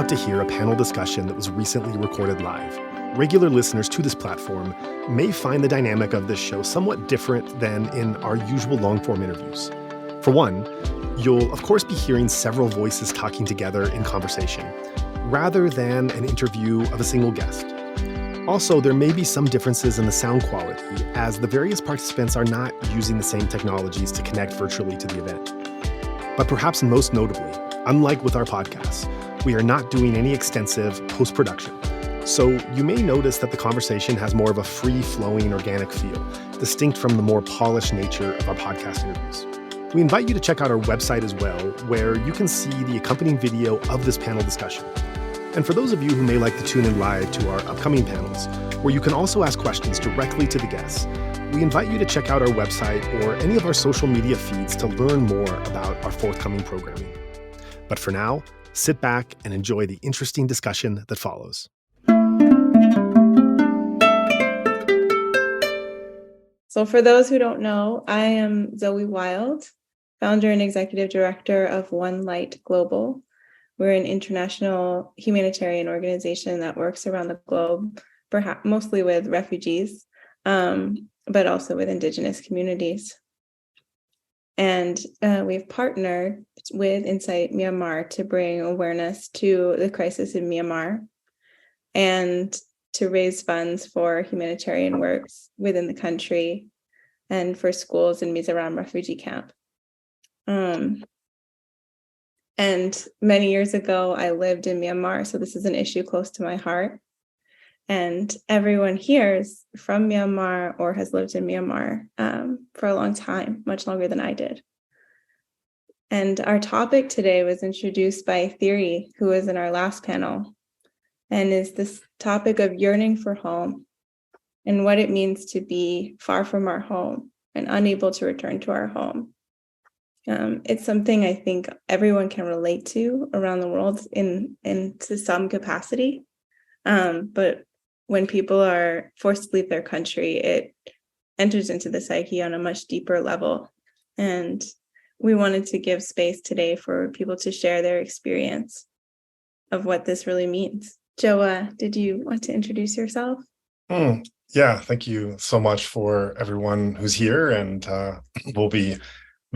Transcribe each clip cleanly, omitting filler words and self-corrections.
about to hear a panel discussion that was recently recorded live. Regular listeners to this platform may find the dynamic of this show somewhat different than in our usual long-form interviews. For one, you'll of course be hearing several voices talking together in conversation, rather than an interview of a single guest. Also, there may be some differences in the sound quality, as the various participants are not using the same technologies to connect virtually to the event. But perhaps most notably, unlike with our podcasts, we are not doing any extensive post-production. So you may notice that the conversation has more of a free-flowing, organic feel, distinct from the more polished nature of our podcast interviews. We invite you to check out our website as well, where you can see the accompanying video of this panel discussion. And for those of you who may like to tune in live to our upcoming panels, where you can also ask questions directly to the guests, we invite you to check out our website or any of our social media feeds to learn more about our forthcoming programming. But for now, sit back and enjoy the interesting discussion that follows. So for those who don't know, I am Zoe Wild, founder and executive director of One Light Global. We're an international humanitarian organization that works around the globe, perhaps mostly with refugees, but also with Indigenous communities. And we've partnered with Insight Myanmar to bring awareness to the crisis in Myanmar and to raise funds for humanitarian works within the country and for schools in Mizoram refugee camp. And many years ago, I lived in Myanmar, so this is an issue close to my heart. And everyone here is from Myanmar or has lived in Myanmar for a long time, much longer than I did. And our topic today was introduced by Theory, who was in our last panel, and is this topic of yearning for home and what it means to be far from our home and unable to return to our home. It's something I think everyone can relate to around the world in to some capacity. But when people are forced to leave their country, it enters into the psyche on a much deeper level. And we wanted to give space today for people to share their experience of what this really means. Joa, did you want to introduce yourself? Yeah, thank you so much for everyone who's here, and we'll be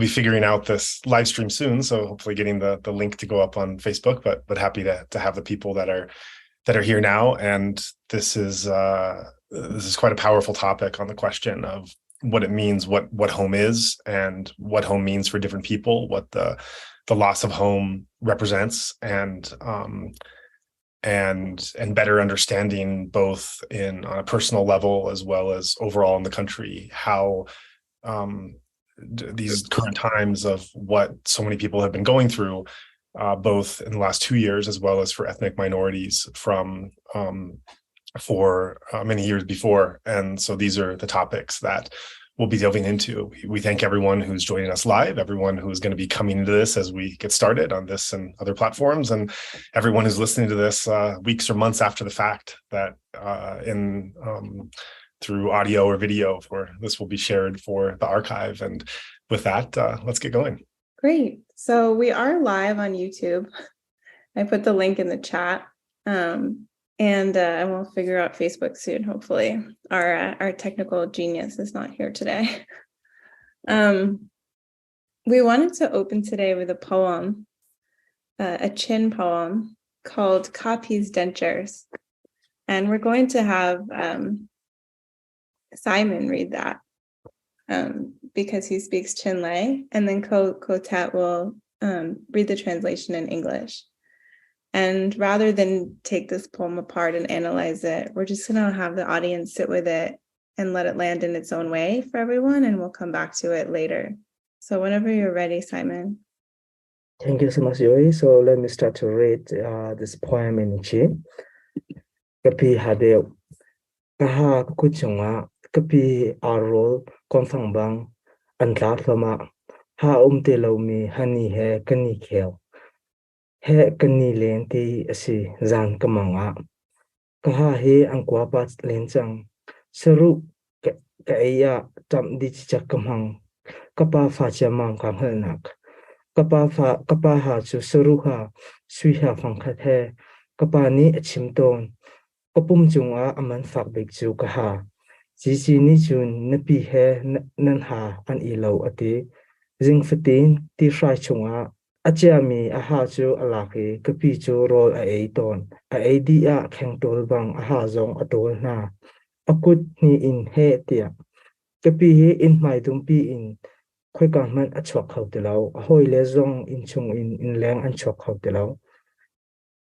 figuring out this live stream soon, so hopefully getting the link to go up on Facebook. But happy to have the people that are here now, and this is quite a powerful topic on the question of what it means, what home is, and what home means for different people, what the loss of home represents, and better understanding both on a personal level as well as overall in the country how these current times of what so many people have been going through, both in the last 2 years as well as for ethnic minorities from for many years before. And so these are the topics that we'll be delving into. We thank everyone who's joining us live, everyone who's going to be coming into this as we get started on this and other platforms, and everyone who's listening to this weeks or months after the fact, that through audio or video, for this will be shared for the archive. And with that, let's get going. Great. So we are live on YouTube. I put the link in the chat. And we'll figure out Facebook soon, hopefully. Our technical genius is not here today. We wanted to open today with a poem, a Chin poem called Kapi's Dentures. And we're going to have Simon read that because he speaks Chinle, and then Kotet will read the translation in English. And rather than take this poem apart and analyze it, we're just going to have the audience sit with it and let it land in its own way for everyone, and we'll come back to it later. So whenever you're ready, Simon. Thank you so much, Joey. So let me start to read this poem in Chi. Kapi hadeo kaha kuchunga kapi arol konfangbang antla fama ha umtelomi hani he kani khel. He kani lenti asi zan kamanga kaha he angkwa pat lenchang seru kaya tam di chichak kamang kapa fa chamam kamhelnak kapa ha chu seru ha sui ha phangkhat he kapani achimton kapum chunga aman fakbek chu kaha chi ni chun napi he nan ha an ilo ati jing fatin ti shai chunga achami aha chu alaki kapi chu rol a eiton a edi a khengtol bang aha zong atol na akut ni in he tia kapi he in mai dumpi in khoi kan man achok khau te lo hoi le zong in chung in leng an chok khau te lo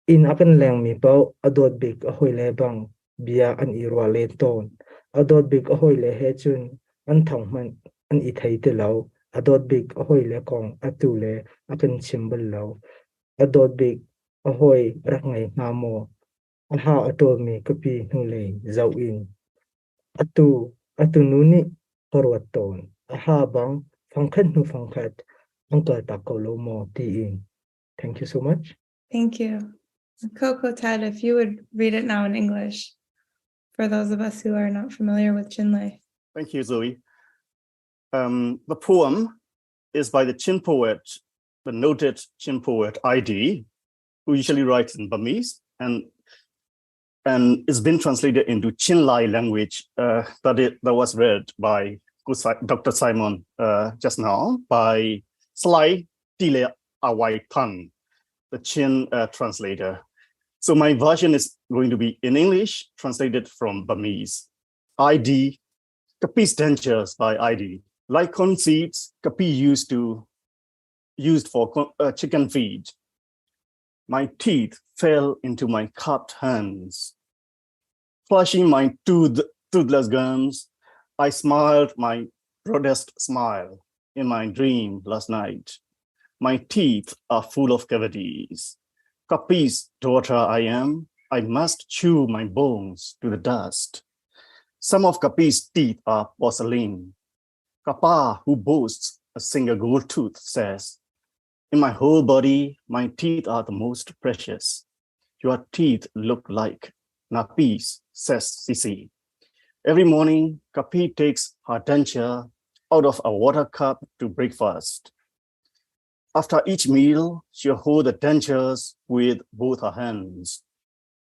in akan leng mi pau adot big a hoi le bang bia an irwa le ton adot big a hoi le he chun an thong man an I thei te lo adot big a hoi le kong atu le akan chimbal lo adot big a hoi rak ngai ma mo an ha atol mi kapi nu le zau in atu nu ni korwat ton aha bang phangkhat nu phangkhat angkal takolo mo ti in. Thank you so much. Thank you. Coco Ted, if you would read it now in English for those of us who are not familiar with Chinle. Thank you, Zoe. The poem is by the Chin poet, the noted Chin poet ID, who usually writes in Burmese, and it's been translated into Chinlai language that was read by Dr. Simon just now by Slai Tile Awai Tang, the Chin translator. So my version is going to be in English, translated from Burmese. ID, Kapi's dentures by ID. Like corn seeds, Kapi used for chicken feed. My teeth fell into my cupped hands. Flushing my toothless gums, I smiled my broadest smile in my dream last night. My teeth are full of cavities. Kapi's daughter I am. I must chew my bones to the dust. Some of Kapi's teeth are porcelain. Kapa, who boasts a single gold tooth, says, in my whole body, my teeth are the most precious. Your teeth look like napis, says Sisi. Every morning, Kapi takes her denture out of a water cup to breakfast. After each meal, she'll hold the dentures with both her hands.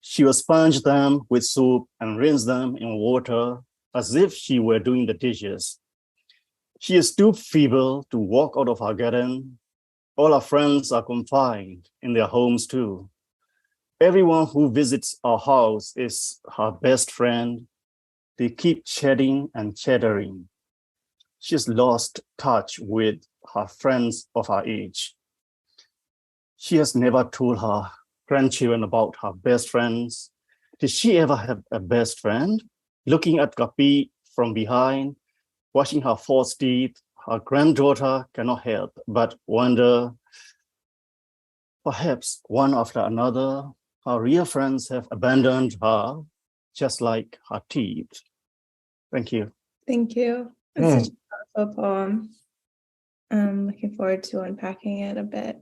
She will sponge them with soap and rinse them in water as if she were doing the dishes. She is too feeble to walk out of her garden. All her friends are confined in their homes too. Everyone who visits our house is her best friend. They keep chatting and chattering. She's lost touch with her friends of her age. She has never told her grandchildren about her best friends. Did she ever have a best friend? Looking at Kapi from behind, watching her false teeth, her granddaughter cannot help but wonder, perhaps one after another, her real friends have abandoned her, just like her teeth. Thank you. Thank you. It's such a powerful poem. I'm looking forward to unpacking it a bit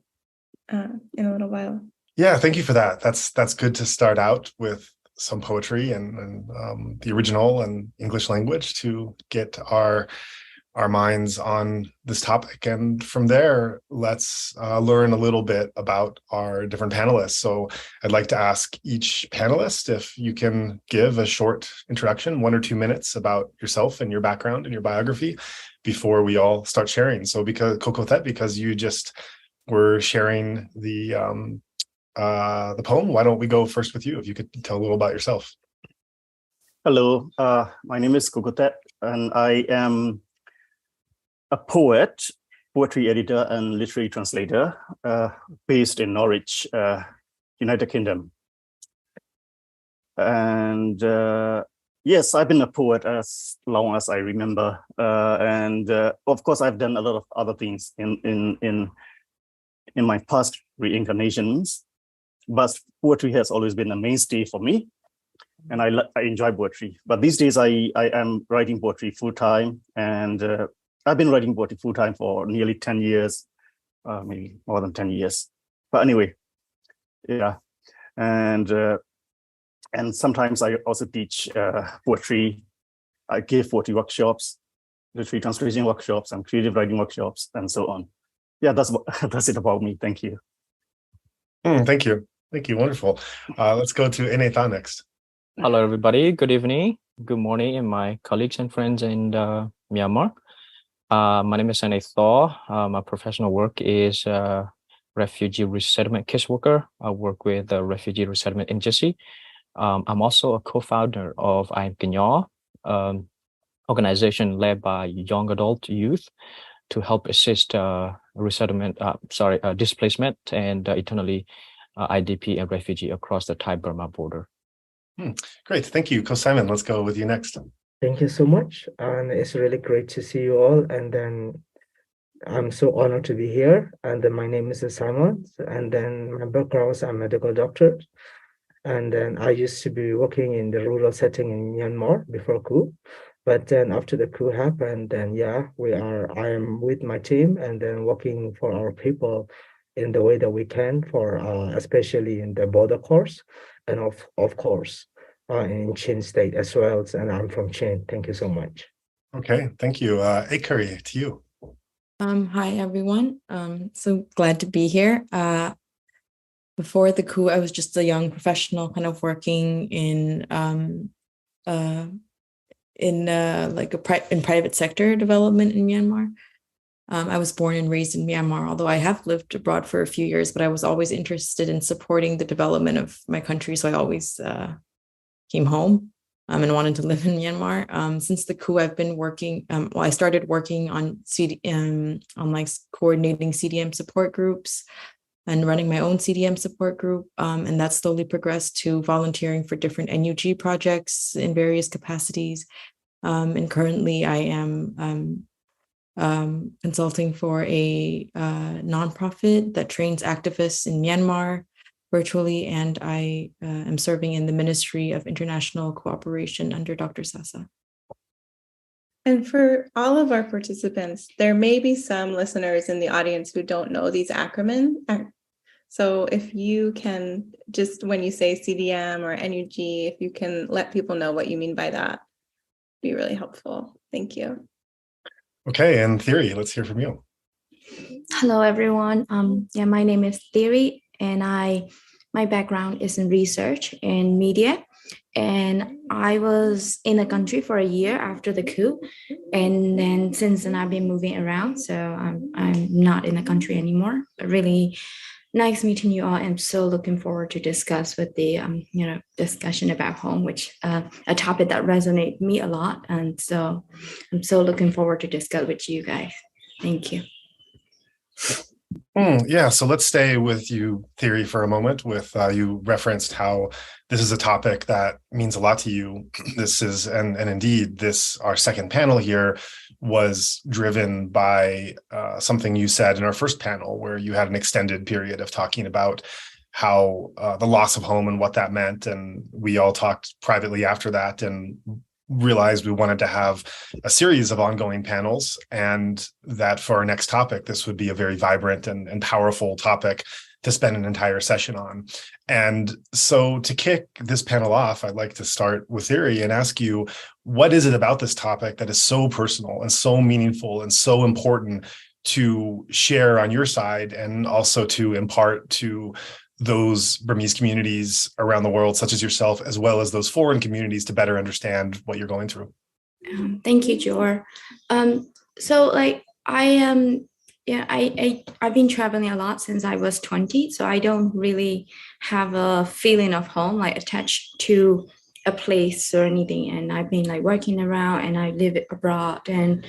in a little while. Yeah, thank you for that. That's good to start out with some poetry and the original and English language to get our minds on this topic. And from there, let's learn a little bit about our different panelists. So I'd like to ask each panelist if you can give a short introduction, 1 or 2 minutes about yourself and your background and your biography before we all start sharing. So because Kokothet, because you just were sharing the poem, why don't we go first with you? If you could tell a little about yourself. Hello, my name is Kokothet, and I am a poet, poetry editor, and literary translator based in Norwich, United Kingdom. And yes, I've been a poet as long as I remember. And of course, I've done a lot of other things in my past reincarnations. But poetry has always been a mainstay for me. And I enjoy poetry. But these days, I am writing poetry full-time. And I've been writing poetry full-time for nearly 10 years, maybe more than 10 years. But anyway, yeah. And sometimes I also teach poetry. I give poetry workshops, literary translation workshops, and creative writing workshops, and so on. Yeah, that's it about me. Thank you. Thank you. Thank you. Wonderful. Let's go to Enetha next. Hello, everybody. Good evening. Good morning, and my colleagues and friends in Myanmar. My name is Enetha. My professional work is refugee resettlement caseworker. I work with the Refugee Resettlement Agency. I'm also a co-founder of I'm Kenya, organization led by young adult youth to help assist displacement and internally IDP and refugee across the Thai-Burma border. Great. Thank you. Co-Simon, let's go with you next. Thank you so much. And it's really great to see you all. And then I'm so honored to be here. And then my name is Simon. And then my background is I'm a medical doctor. And then I used to be working in the rural setting in Myanmar before coup. But then after the coup happened, then I am with my team and then working for our people in the way that we can for especially in the border course and of course in Chin State as well. And I'm from Chin. Thank you so much. Okay, thank you. Akari, to you. Hi, everyone. So glad to be here. Before the coup, I was just a young professional kind of working in private sector development in Myanmar. I was born and raised in Myanmar, although I have lived abroad for a few years, but I was always interested in supporting the development of my country. So I always came home and wanted to live in Myanmar. Since the coup, I've been working, I started working on coordinating CDM support groups and running my own CDM support group. And that slowly progressed to volunteering for different NUG projects in various capacities. And currently I am consulting for a nonprofit that trains activists in Myanmar virtually, and I am serving in the Ministry of International Cooperation under Dr. Sasa. And for all of our participants, there may be some listeners in the audience who don't know these acronyms. So if you can just, when you say CDM or NUG, if you can let people know what you mean by that, it'd be really helpful. Thank you. Okay, and Theory, let's hear from you. Hello, everyone. My name is Theory, and my background is in research and media. And I was in the country for a year after the coup. And then since then, I've been moving around. So I'm not in the country anymore. But really nice meeting you all. I'm so looking forward to discuss with the discussion about home, which a topic that resonates me a lot. And so I'm so looking forward to discuss with you guys. Thank you. Yeah, so let's stay with you, Theory, for a moment. With you referenced how this is a topic that means a lot to you. This is, and indeed, our second panel here was driven by something you said in our first panel, where you had an extended period of talking about how the loss of home and what that meant. And we all talked privately after that and realized we wanted to have a series of ongoing panels, and that for our next topic, this would be a very vibrant and powerful topic to spend an entire session on. And so to kick this panel off, I'd like to start with Theory and ask you, what is it about this topic that is so personal and so meaningful and so important to share on your side, and also to impart to those Burmese communities around the world, such as yourself, as well as those foreign communities, to better understand what you're going through? Thank you, Jor. So like I've been traveling a lot since I was 20, so I don't really have a feeling of home, like attached to a place or anything. And I've been like working around, and I live abroad and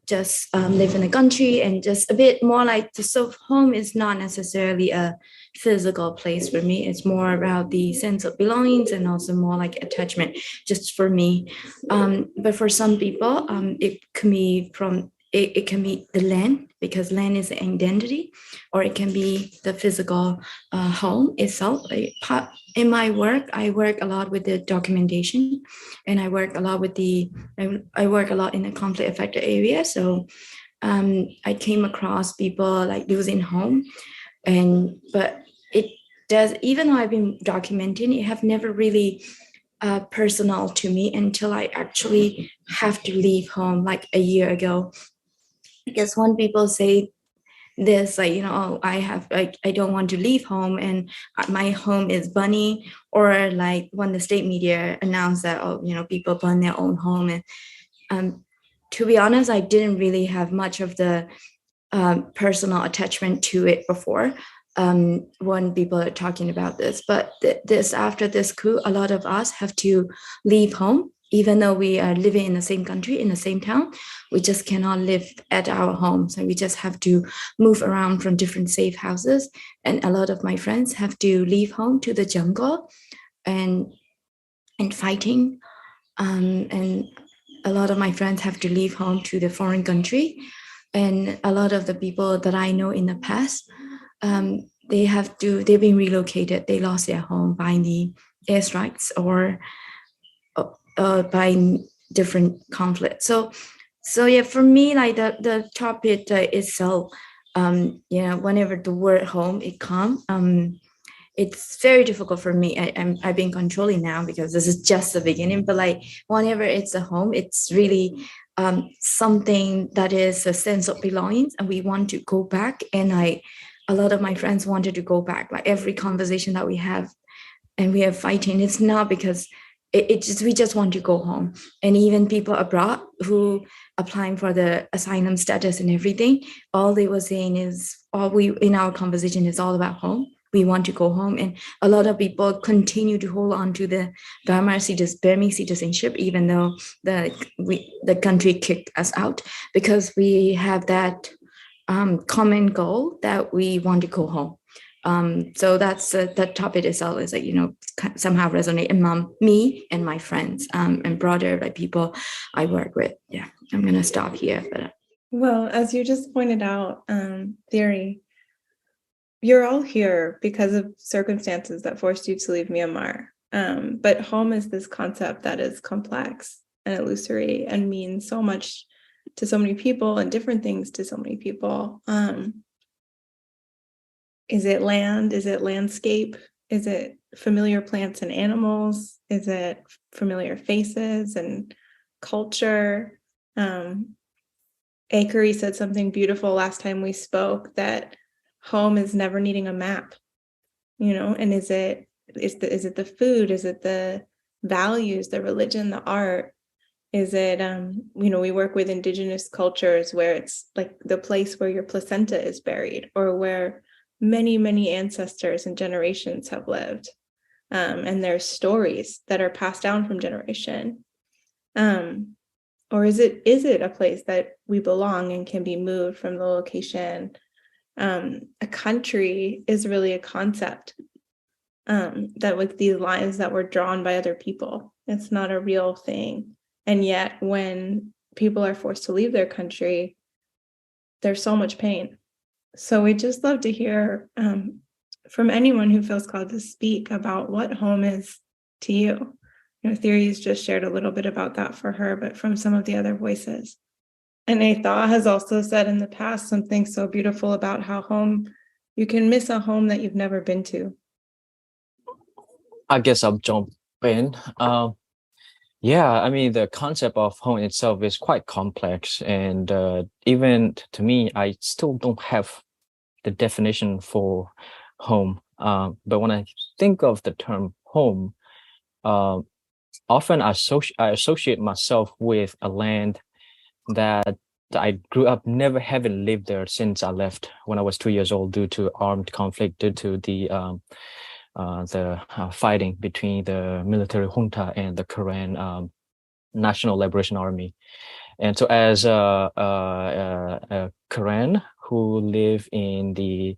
just live in the country, and just a bit more like so home is not necessarily a physical place for me. It's more about the sense of belongings and also more like attachment just for me. But for some people, it can be the land, because land is the identity, or it can be the physical home itself. In my work, I work a lot with the documentation, and I work a lot in the conflict affected area. So I came across people like losing home, but it does, even though I've been documenting, it have never really personal to me until I actually have to leave home like a year ago. Because when people say this, like, oh, I don't want to leave home and my home is bunny, or like when the state media announced that, oh, people burn their own home. And to be honest, I didn't really have much of the personal attachment to it before, when people are talking about this. But after this coup, a lot of us have to leave home. Even though we are living in the same country, in the same town, we just cannot live at our home. So we just have to move around from different safe houses. And a lot of my friends have to leave home to the jungle and fighting. And a lot of my friends have to leave home to the foreign country. And a lot of the people that I know in the past, they've been relocated. They lost their home by the airstrikes or by different conflicts. So yeah, for me, like the topic itself, whenever the word home it comes, it's very difficult for me. I've been controlling now because this is just the beginning. But like whenever it's a home, it's really something that is a sense of belonging, and we want to go back. And a lot of my friends wanted to go back. Like every conversation that we have, and we are fighting, it's not because we just want to go home. And even people abroad who applying for the asylum status and everything, all they were saying is, in our conversation is all about home. We want to go home. And a lot of people continue to hold on to the Burmese citizenship, even though the country kicked us out, because we have that common goal that we want to go home. So that's that topic itself is like, somehow resonate among me and my friends, and broader like people I work with. Yeah, I'm gonna stop here. But well, as you just pointed out, Theory, you're all here because of circumstances that forced you to leave Myanmar. But home is this concept that is complex and illusory and means so much to so many people and different things to so many people. Is it land? Is it landscape? Is it familiar plants and animals? Is it familiar faces and culture? Akari said something beautiful last time we spoke, that home is never needing a map, and is it the food? Is it the values, the religion, the art? Is it, we work with indigenous cultures where it's like the place where your placenta is buried, or where many, many ancestors and generations have lived. And there's stories that are passed down from generation. Or is it a place that we belong and can be moved from the location? A country is really a concept that with these lines that were drawn by other people. It's not a real thing. And yet when people are forced to leave their country, there's so much pain. So we'd just love to hear from anyone who feels called to speak about what home is to you. Theory's just shared a little bit about that for her, but from some of the other voices. And Atha has also said in the past something so beautiful about how you can miss a home that you've never been to. I guess I'll jump in. The concept of home itself is quite complex, and even to me, I still don't have the definition for home. But when I think of the term home, often I associate myself with a land that I grew up never having lived there since I left when I was 2 years old, due to armed conflict, due to the fighting between the military junta and the Korean National Liberation Army. And so as a Korean who live in the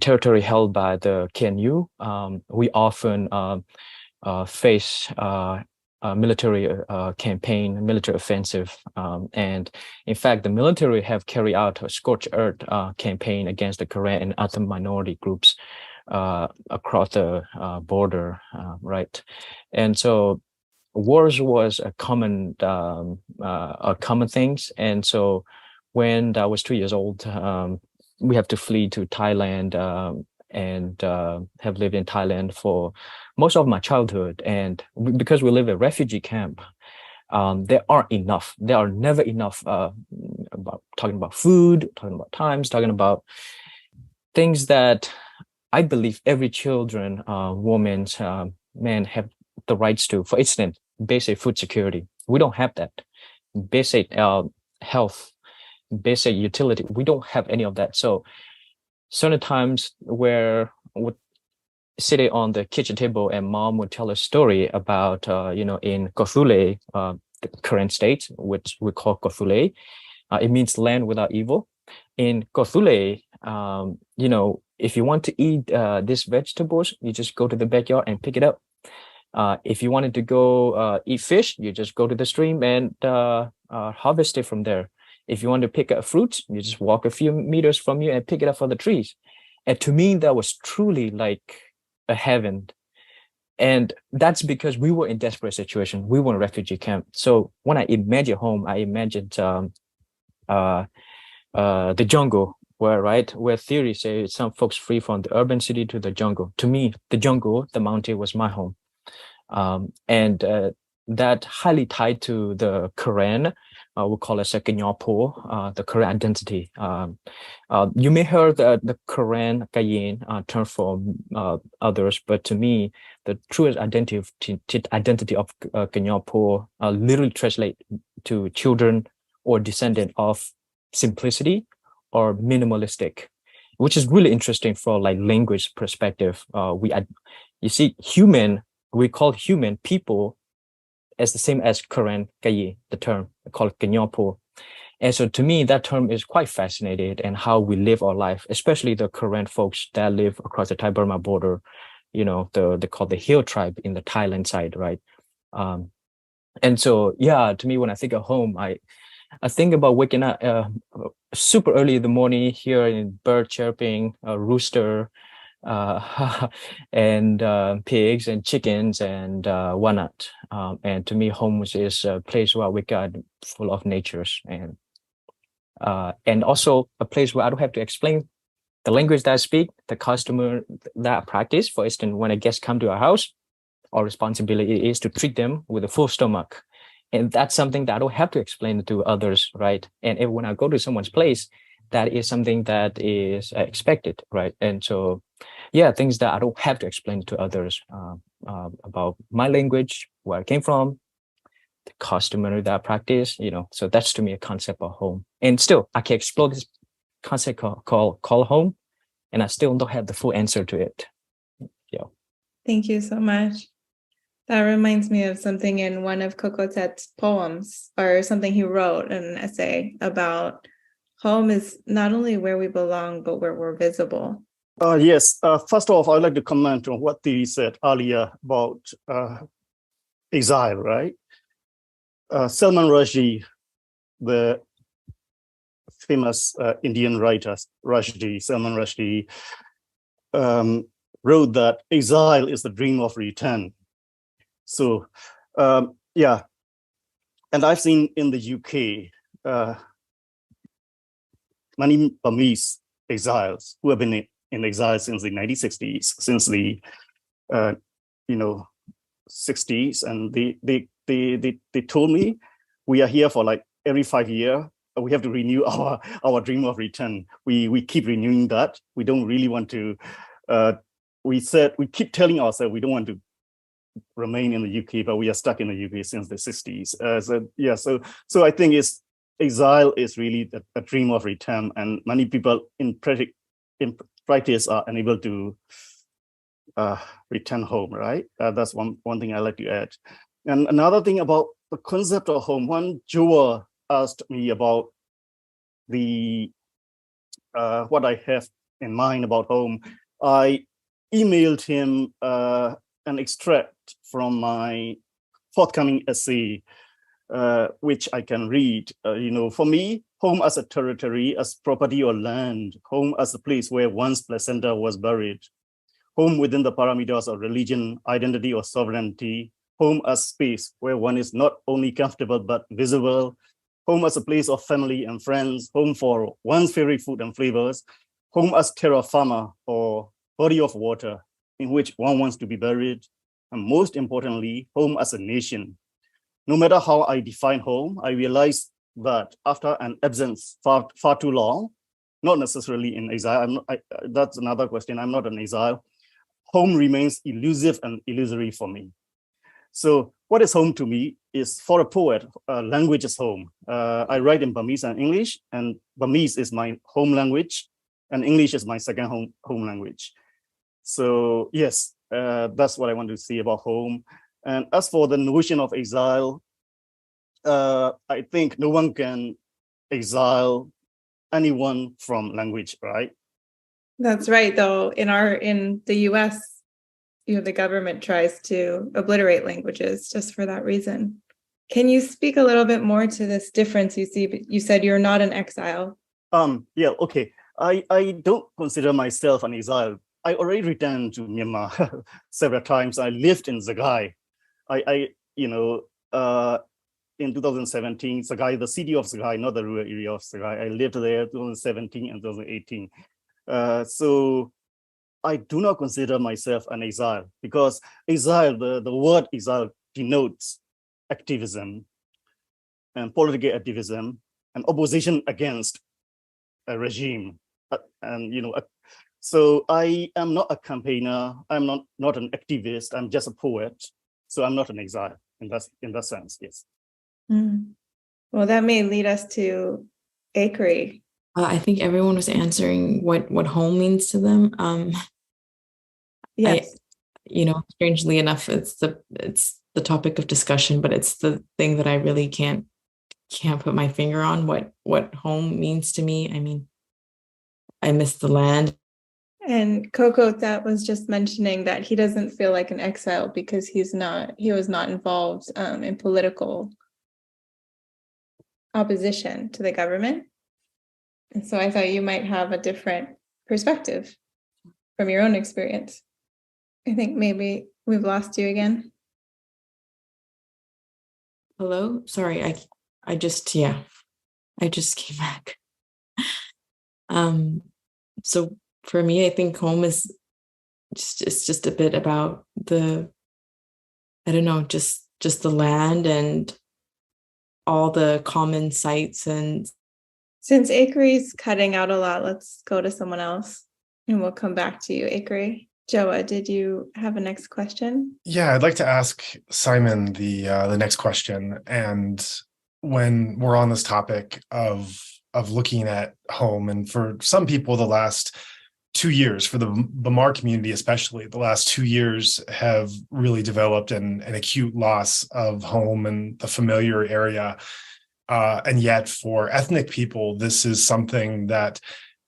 territory held by the KNU, we often face military campaign, military offensive. And in fact, the military have carried out a scorched earth campaign against the Korean and other minority groups across the border, right? And so wars was a common things. And so when I was 2 years old, we have to flee to Thailand and have lived in Thailand for most of my childhood. And because we live in a refugee camp, there aren't enough. There are never enough about talking about food, talking about times, talking about things that I believe every children, woman, man have the rights to. For instance, basic food security. We don't have that. Basic health, basic utility. We don't have any of that. So certain times where would sitting on the kitchen table and mom would tell a story about, in Kothule, the current state, which we call Kothule, it means land without evil. In Kothule, if you want to eat these vegetables, you just go to the backyard and pick it up. If you wanted to go eat fish, you just go to the stream and harvest it from there. If you want to pick up fruits, you just walk a few meters from you and pick it up from the trees. And to me, that was truly like a heaven. And that's because we were in desperate situation. We were in refugee camp. So when I imagine home, I imagined the jungle, where theory say some folks flee from the urban city to the jungle. To me, the jungle, the mountain was my home. And that highly tied to the Quran. We call it Sekenyapo, the Quran identity. You may heard the Quran Kayin term from others, but to me, the truest identity of Kenyapo literally translate to children or descendant of simplicity or minimalistic, which is really interesting for like language perspective. You see, we call human people as the same as Quran Kayi, the term called Kenyapo. And so to me, that term is quite fascinating and how we live our life, especially the Quran folks that live across the Thai-Burma border, they call the Hill tribe in the Thailand side, right? And so, yeah, to me, when I think of home, I think about waking up super early in the morning, hearing bird chirping, a rooster, and pigs and chickens and whatnot. And to me, home is a place where we got full of natures and also a place where I don't have to explain the language that I speak, the customer that I practice. For instance, when a guest come to our house, our responsibility is to treat them with a full stomach. And that's something that I don't have to explain to others, right? And when I go to someone's place, that is something that is expected, right? And so, yeah, things that I don't have to explain to others about my language, where I came from, the customer that I practice, so that's to me a concept of home. And still, I can explore this concept called home, and I still don't have the full answer to it. Yeah. Thank you so much. That reminds me of something in one of Kokotet's poems, or something he wrote in an essay about home is not only where we belong, but where we're visible. Yes. First off, I'd like to comment on what Thierry said earlier about exile, right? Salman Rushdie, the famous Indian writer, Salman Rushdie, wrote that exile is the dream of return. So, yeah. And I've seen in the UK, many Burmese exiles who have been in exile since the 1960s, since the 60s, and they told me we are here for like every 5 years. We have to renew our dream of return. We keep renewing that. We don't really want to. We keep telling ourselves we don't want to remain in the UK, but we are stuck in the UK since the 60s. So I think exile is really a dream of return, and many people in practice are unable to return home, right? That's one thing I like to add. And another thing about the concept of home, one Joa asked me about the what I have in mind about home. I emailed him an extract from my forthcoming essay, which I can read. For me, home as a territory, as property or land, home as a place where one's placenta was buried, home within the parameters of religion, identity, or sovereignty, home as space where one is not only comfortable but visible, home as a place of family and friends, home for one's favorite food and flavors, home as terra firma or body of water in which one wants to be buried, and most importantly, home as a nation no matter how I define home, I realize that after an absence far too long, not necessarily in exile, that's another question, I'm not an exile, home remains elusive and illusory for me. So what is home to me is, for a poet, language is home. I write in Burmese and English, and Burmese is my home language, and English is my second home language. So yes, that's what I want to say about home. And as for the notion of exile, I think no one can exile anyone from language, right? That's right, though. In the US, the government tries to obliterate languages just for that reason. Can you speak a little bit more to this difference you see? You said you're not an exile. Yeah, okay. I don't consider myself an exile. I already returned to Myanmar several times. I lived in Sagai. In 2017, Sagai, the city of Sagai, not the rural area of Sagai. I lived there 2017 and 2018. So I do not consider myself an exile, because exile, the word exile denotes activism and political activism and opposition against a regime. So I am not a campaigner. I'm not an activist. I'm just a poet. So I'm not an exile in that sense. Yes. Well, that may lead us to acutely. I think everyone was answering what home means to them. Yes. Strangely enough, it's the topic of discussion, but it's the thing that I really can't put my finger on what home means to me. I mean, I miss the land. And Coco, that was just mentioning that he doesn't feel like an exile because he was not involved in political opposition to the government. And so I thought you might have a different perspective from your own experience. I think maybe we've lost you again. Hello? Sorry, I just came back. So for me, I think home is just a bit about just the land and all the common sites. And since acutly's cutting out a lot, let's go to someone else and we'll come back to you, acutly. Joa, did you have a next question? Yeah, I'd like to ask Simon the next question. And when we're on this topic of looking at home, and for some people, the last 2 years, for the Burma community especially, the last 2 years have really developed an acute loss of home and the familiar area. And yet for ethnic people, this is something that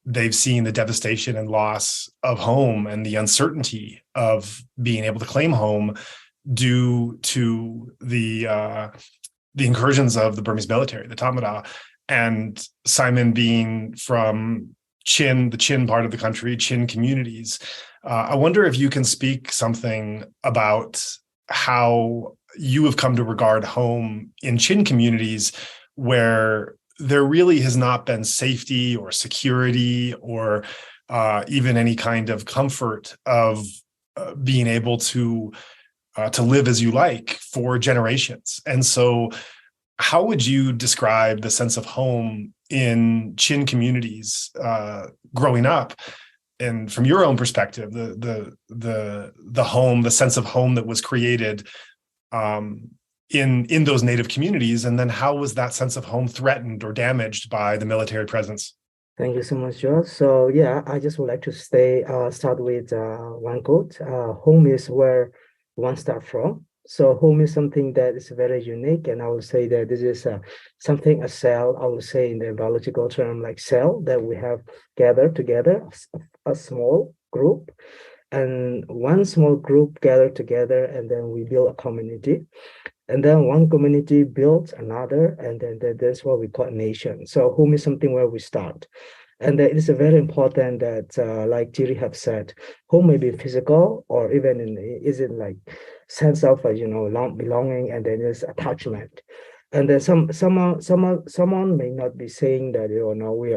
they've seen the devastation and loss of home and the uncertainty of being able to claim home due to the incursions of the Burmese military, the Tamada. And Simon being from the Chin part of the country, Chin communities, I wonder if you can speak something about how you have come to regard home in Chin communities where there really has not been safety or security or even any kind of comfort of being able to live as you like for generations. And so how would you describe the sense of home in Chin communities growing up? And from your own perspective, the home, the sense of home that was created in those native communities, and then how was that sense of home threatened or damaged by the military presence? Thank you so much, George. So yeah, I just would like to start with one quote. Home is where one starts from. So home is something that is very unique, and I would say that this is a cell, I would say in the biological term, like cell that we have gathered together, a small group, and one small group gathered together, and then we build a community. And then one community builds another, and then that's what we call a nation. So home is something where we start. And it is very important that, like Jiri have said, home may be physical or even is in like sense of belonging, and then there's attachment. And then someone may not be saying that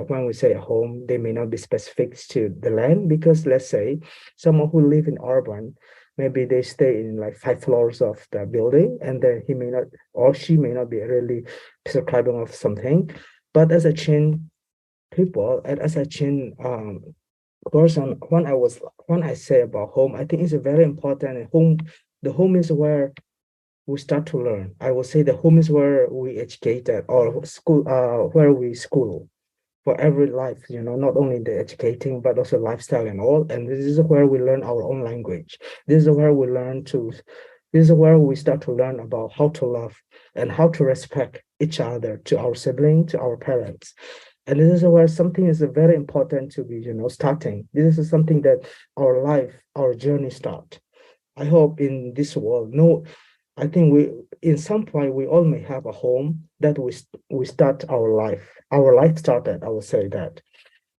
when we say home, they may not be specific to the land, because let's say someone who live in urban, maybe they stay in like 5 floors of the building, and then he may not or she may not be really prescribing of something. But as a Chin people and as a Chin person, when I say about home, I think it's very important. The home is where we start to learn. I will say the home is where we educated, or school, where we school for every life, not only the educating, but also lifestyle and all. And this is where we learn our own language. This is where we start to learn about how to love and how to respect each other, to our siblings, to our parents. And this is where something is very important to be, starting. This is something that our journey start. I hope in this world, I think in some point, we all may have a home that we start our life. Our life started, I would say that.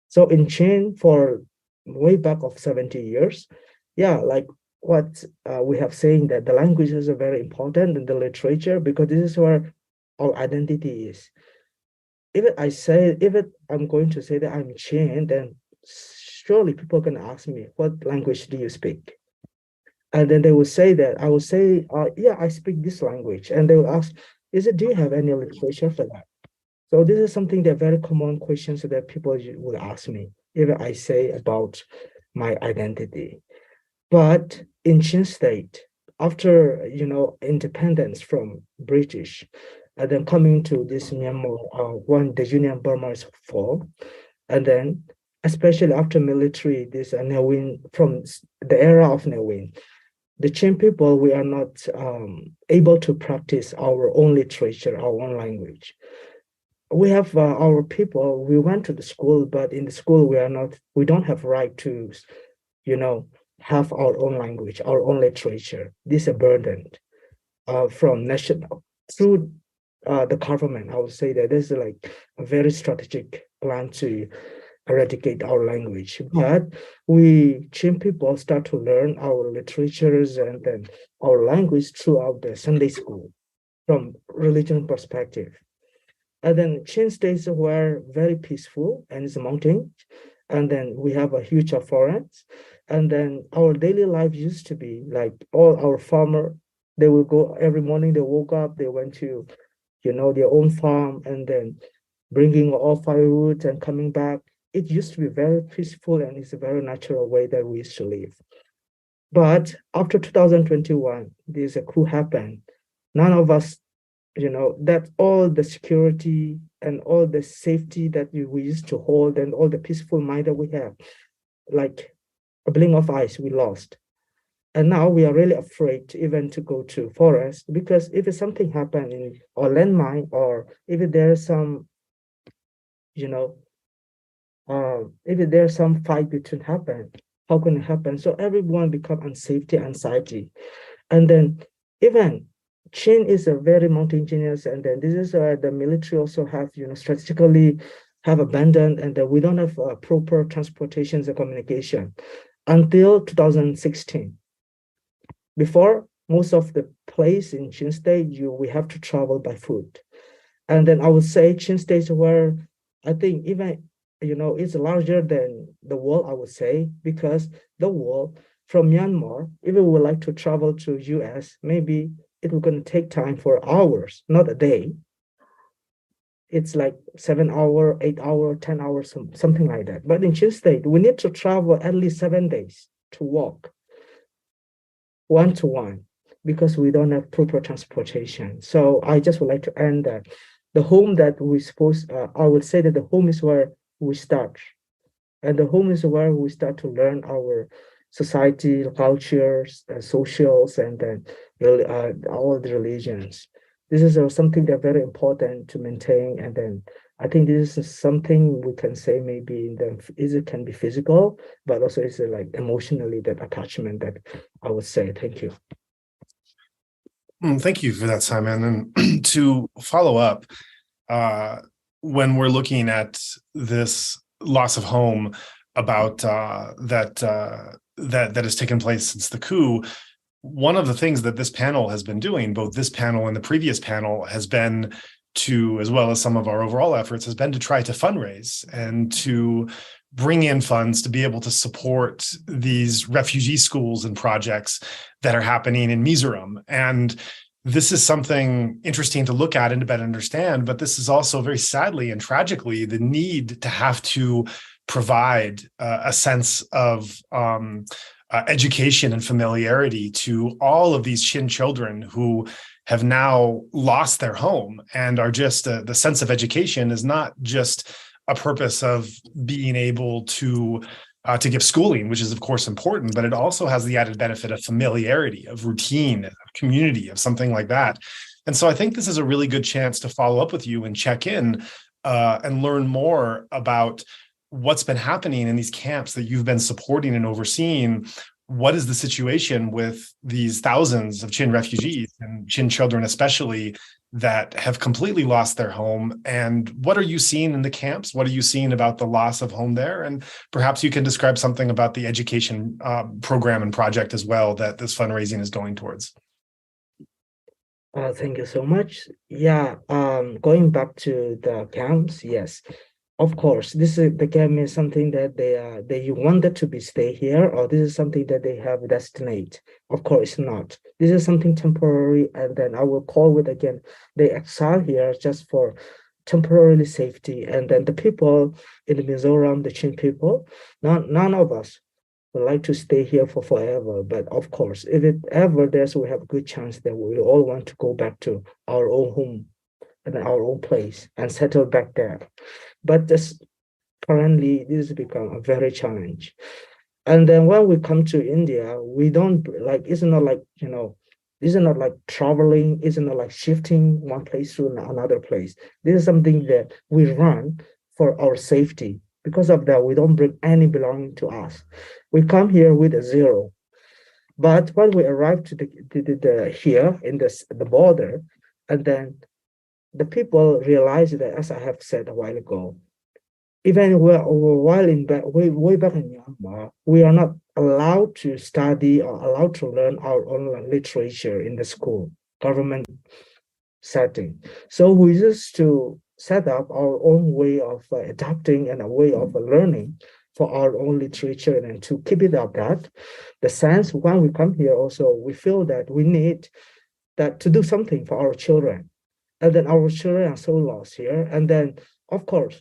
So in Chin, for way back of 70 years, like what we have saying, that the languages are very important in the literature, because this is where our identity is. If I'm going to say that I'm Chin, then surely people can ask me, what language do you speak? And then they will say that, I will say, I speak this language. And they will ask, do you have any literature for that? So this is something that very common questions that people will ask me if I say about my identity. But in Chin State, after, independence from British, and then coming to this Myanmar, when the Union Burma is fall, and then especially after military, this Nawin, from the era of Nawin, the Chin people, we are not able to practice our own literature, our own language. We have our people, we went to the school, but in the school, we don't have right to, have our own language, our own literature. This is a burden from national, through the government. I would say that this is like a very strategic plan to eradicate our language. But we Chin people start to learn our literatures and then our language throughout the Sunday school from religion perspective. And then Chin states were very peaceful, and it's a mountain. And then we have a huge forest. And then our daily life used to be like all our farmer, they will go every morning, they woke up, they went to, their own farm, and then bringing all firewood and coming back. It used to be very peaceful, and it's a very natural way that we used to live. But after 2021, there's a coup happened. None of us, that all the security and all the safety that we used to hold and all the peaceful mind that we have, like a blink of eyes, we lost. And now we are really afraid even to go to forest, because if something happened in or landmine, or if there's some, if there's some fight between happen, how can it happen? So everyone become anxiety. And then even Chin is a very mountainous, and then this is the military also have, strategically have abandoned, and we don't have proper transportations and communication until 2016. Before, most of the place in Chin State, we have to travel by foot. And then I would say Chin State where I think even, it's larger than the world, I would say, because the world from Myanmar, if we would like to travel to US, maybe it will going to take time for hours, not a day. It's like 7 hours, 8 hours, 10 hours, something like that. But in Chin State, we need to travel at least 7 days to walk one-to-one, because we don't have proper transportation. So I just would like to end that. The home that I would say that the home is where we start. And the home is where we start to learn our society, cultures, socials, and then all the religions. This is something that's very important to maintain. And then I think this is something we can say maybe it can be physical, but also it's like emotionally that attachment that I would say. Thank you. Thank you for that, Simon. And to follow up, when we're looking at this loss of home about that has taken place since the coup, one of the things that this panel has been doing, both this panel and the previous panel, has been to, as well as some of our overall efforts, has been to try to fundraise and to bring in funds to be able to support these refugee schools and projects that are happening in Mizoram. And this is something interesting to look at and to better understand, but this is also very sadly and tragically the need to have to provide a sense of education and familiarity to all of these Chin children who have now lost their home and are just the sense of education is not just a purpose of being able to give schooling, which is of course important, but it also has the added benefit of familiarity, of routine, of community, of something like that. And so I think this is a really good chance to follow up with you and check in and learn more about what's been happening in these camps that you've been supporting and overseeing. What is the situation with these thousands of Chin refugees and Chin children especially that have completely lost their home? And what are you seeing in the camps? What are you seeing about the loss of home there? And perhaps you can describe something about the education program and project as well that this fundraising is going towards. Thank you so much. Yeah, going back to the camps, yes. Of course, the camp is something that they wanted to be stay here, or this is something that they have destined. Of course not. This is something temporary, and then I will call it again. They exile here just for temporary safety, and then the people in the Mizoram, the Chin people, none of us would like to stay here for forever. But of course, if it ever we have a good chance that we all want to go back to our own home and our own place and settle back there. But currently, this has become a very challenge. And then when we come to India, we don't it's not like, this is not like traveling, it's not like shifting one place to another place. This is something that we run for our safety. Because of that, we don't bring any belonging to us. We come here with a zero. But when we arrive to here in the border, and then the people realize that, as I have said a while ago, even way back in Myanmar, we are not allowed to study or allowed to learn our own literature in the school, government setting. So we used to set up our own way of adapting and a way of learning for our own literature, and to keep it up that. The sense when we come here also, we feel that we need that to do something for our children. And then our children are so lost here. And then, of course,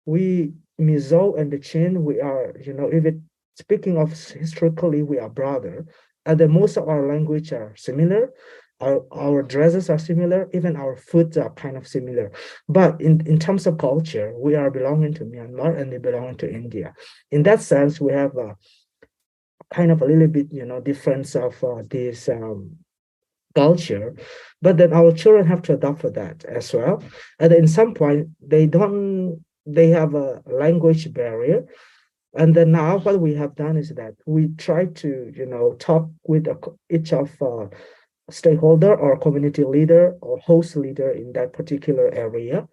we, Mizo and the Chin, we are, speaking of historically, we are brother. And then most of our language are similar. Our dresses are similar. Even our foods are kind of similar. But in terms of culture, we are belonging to Myanmar and they belong to India. In that sense, we have a kind of a little bit, difference of this culture, but then our children have to adapt for that as well. And in some point, they have a language barrier. And then now what we have done is that we try to, talk with each of stakeholder or community leader or host leader in that particular area.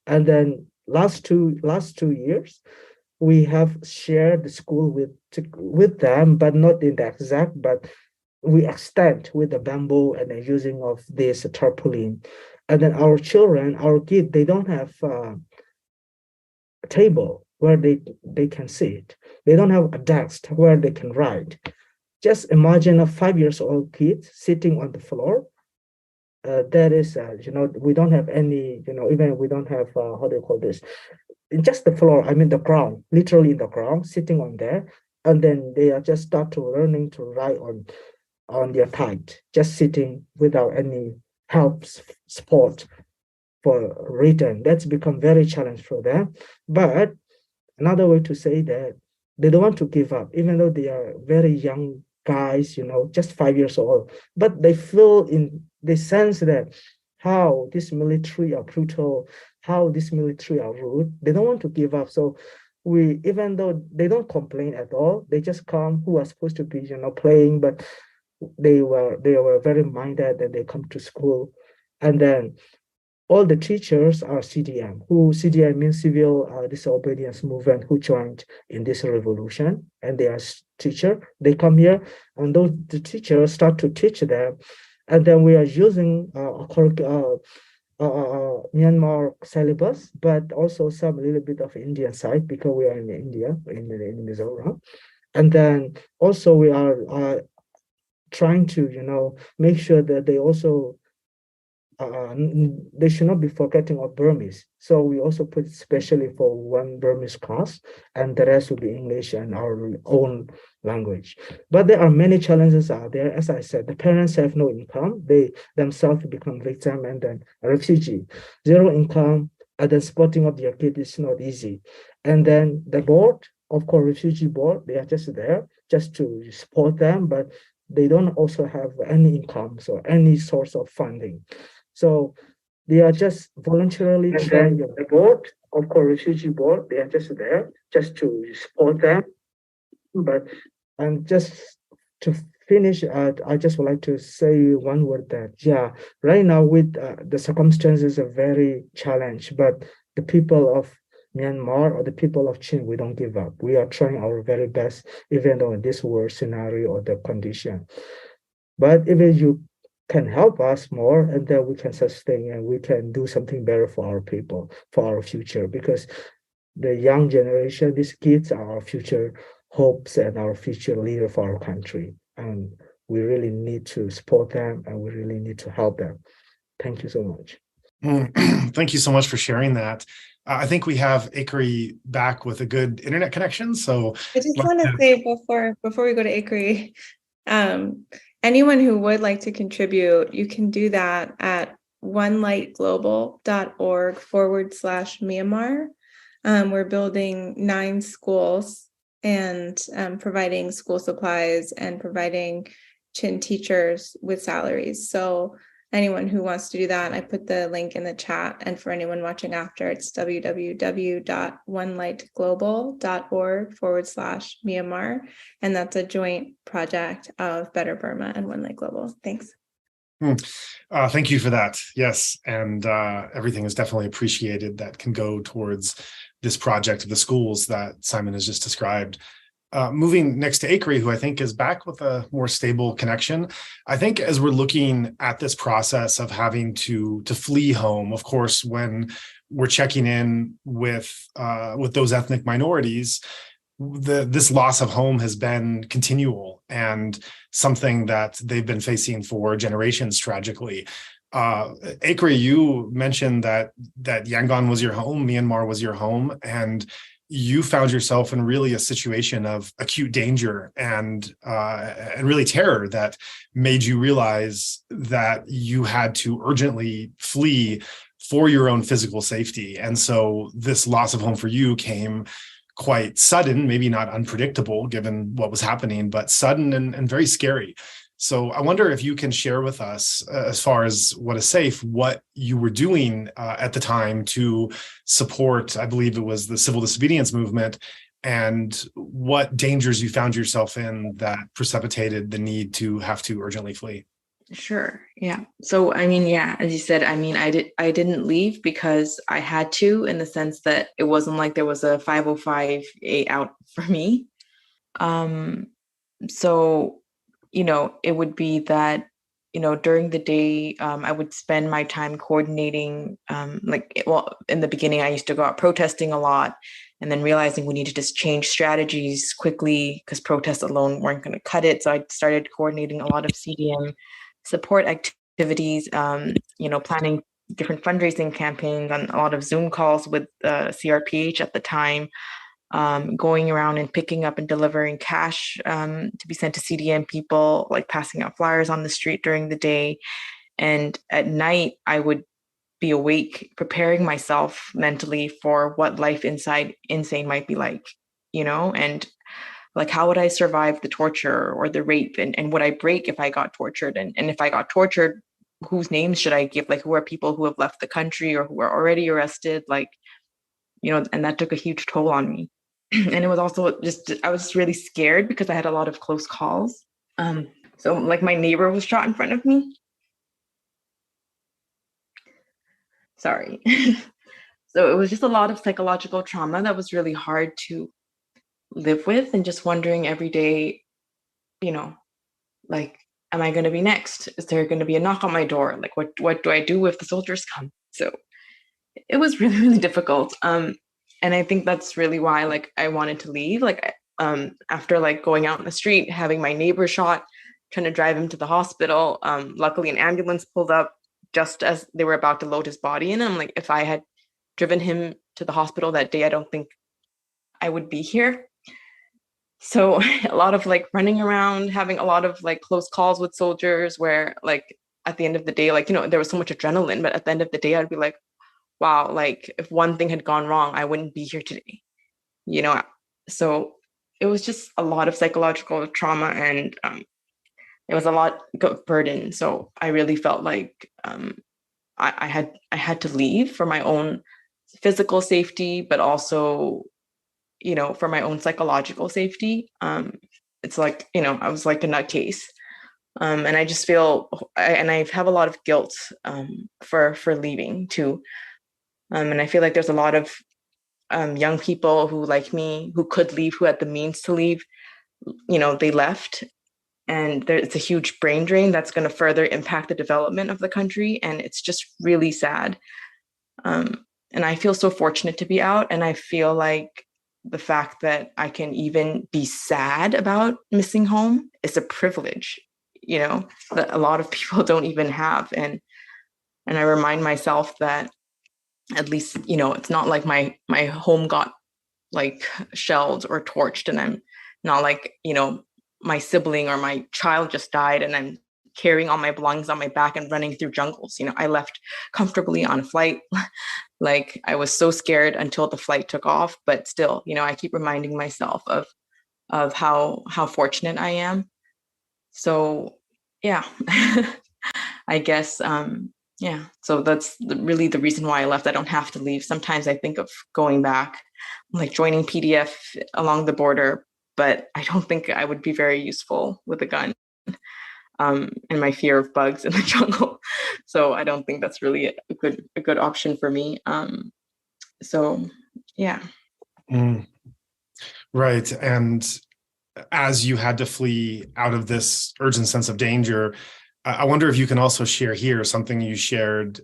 And then last two years, we have shared the school with them, but not in the exact, but we extend with the bamboo and the using of this tarpaulin. And then our children, our kids, they don't have a table where they can sit. They don't have a desk where they can write. Just imagine a 5-year-old kid sitting on the floor. That is, we don't have any, even we don't have, how do you call this? Just the floor, I mean the ground, literally in the ground, sitting on there. And then they are just start to learning to write on their tight, just sitting without any help, support for written. That's become very challenging for them. But another way to say that they don't want to give up, even though they are very young guys, just 5 years old, but they sense that how this military are brutal, how this military are rude, they don't want to give up. So even though they don't complain at all, they just come, who are supposed to be, playing, but they were very minded and they come to school. And then all the teachers are CDM, CDM means Civil Disobedience Movement, who joined in this revolution, and they are teacher. They come here, and the teachers start to teach them, and then we are using Myanmar syllabus, but also some little bit of Indian side because we are in India, in Mizoram. And then also we are trying to, make sure that they also they should not be forgetting of Burmese. So we also put especially for one Burmese class, and the rest will be English and our own language. But there are many challenges out there. As I said, the parents have no income. They themselves become victim and then a refugee. Zero income, and then supporting of their kid is not easy. And then the board, of course, refugee board, they are just there just to support them, but they don't also have any income or any source of funding. So they are just voluntarily trying. The board, of course, refugee board, they are just there just to support them. But just to finish, I just would like to say one word that, yeah, right now with the circumstances are very challenged, but the people of Myanmar or the people of Chin, we don't give up. We are trying our very best, even though in this worst scenario or the condition. But if you can help us more, and then we can sustain and we can do something better for our people, for our future, because the young generation, these kids are our future hopes and our future leader for our country. And we really need to support them and we really need to help them. Thank you so much. Thank you so much for sharing that. I think we have Akri back with a good internet connection. So I just want to say before we go to Akri, anyone who would like to contribute, you can do that at onelightglobal.org/Myanmar. We're building 9 schools and providing school supplies and providing Chin teachers with salaries. So anyone who wants to do that, I put the link in the chat. And for anyone watching after, it's www.onelightglobal.org/Myanmar. And that's a joint project of Better Burma and One Light Global. Thanks. Thank you for that. Yes. And everything is definitely appreciated that can go towards this project of the schools that Simon has just described. Moving next to Akri, who I think is back with a more stable connection. I think as we're looking at this process of having to flee home, of course, when we're checking in with those ethnic minorities, this loss of home has been continual and something that they've been facing for generations, tragically. Akri, you mentioned that Yangon was your home, Myanmar was your home, and you found yourself in really a situation of acute danger and really terror that made you realize that you had to urgently flee for your own physical safety. And so this loss of home for you came quite sudden, maybe not unpredictable given what was happening, but sudden and very scary. So I wonder if you can share with us, as far as what is safe, what you were doing at the time to support, I believe it was the civil disobedience movement, and what dangers you found yourself in that precipitated the need to have to urgently flee. Sure. Yeah. So, I mean, yeah, as you said, I mean, I didn't leave because I had to, in the sense that it wasn't like there was a 505A out for me. So, it would be that, during the day, I would spend my time coordinating, in the beginning, I used to go out protesting a lot, and then realizing we needed to change strategies quickly because protests alone weren't going to cut it. So I started coordinating a lot of CDM support activities, planning different fundraising campaigns on a lot of Zoom calls with CRPH at the time, going around and picking up and delivering cash to be sent to CDM people, like passing out flyers on the street during the day. And at night, I would be awake, preparing myself mentally for what life inside insane might be like, and like, how would I survive the torture or the rape? And would I break if I got tortured? And if I got tortured, whose names should I give? Like, who are people who have left the country or who are already arrested? Like, and that took a huge toll on me. And it was also I was really scared because I had a lot of close calls. So like my neighbor was shot in front of me. Sorry. So it was just a lot of psychological trauma that was really hard to live with, and just wondering every day, like, am I going to be next? Is there going to be a knock on my door? Like, what do I do if the soldiers come? So it was really, really difficult. And I think that's really why, like, I wanted to leave. Like, after like going out in the street, having my neighbor shot, trying to drive him to the hospital. Luckily, an ambulance pulled up just as they were about to load his body in. And I'm like, if I had driven him to the hospital that day, I don't think I would be here. So a lot of like running around, having a lot of like close calls with soldiers where like at the end of the day, like, you know, there was so much adrenaline, but at the end of the day, I'd be like, wow, like if one thing had gone wrong, I wouldn't be here today, you know? So it was just a lot of psychological trauma, and it was a lot of burden. So I really felt like I had to leave for my own physical safety, but also, you know, for my own psychological safety. It's like, you know, I was like a nutcase. And I just feel, and I have a lot of guilt for leaving too. And I feel like there's a lot of young people who, like me, who could leave, who had the means to leave, you know, they left. And it's a huge brain drain that's going to further impact the development of the country. And it's just really sad. And I feel so fortunate to be out. And I feel like the fact that I can even be sad about missing home is a privilege, you know, that a lot of people don't even have. And I remind myself that at least, you know, it's not like my home got like shelled or torched, and I'm not like, you know, my sibling or my child just died and I'm carrying all my belongings on my back and running through jungles. You know, I left comfortably on a flight. Like, I was so scared until the flight took off, but still, you know, I keep reminding myself of how fortunate I am. So yeah, I guess, yeah. So that's really the reason why I left. I don't have to leave. Sometimes I think of going back, like joining PDF along the border, but I don't think I would be very useful with a gun, and my fear of bugs in the jungle. So I don't think that's really a good option for me. So yeah. Right. And as you had to flee out of this urgent sense of danger, I wonder if you can also share here something you shared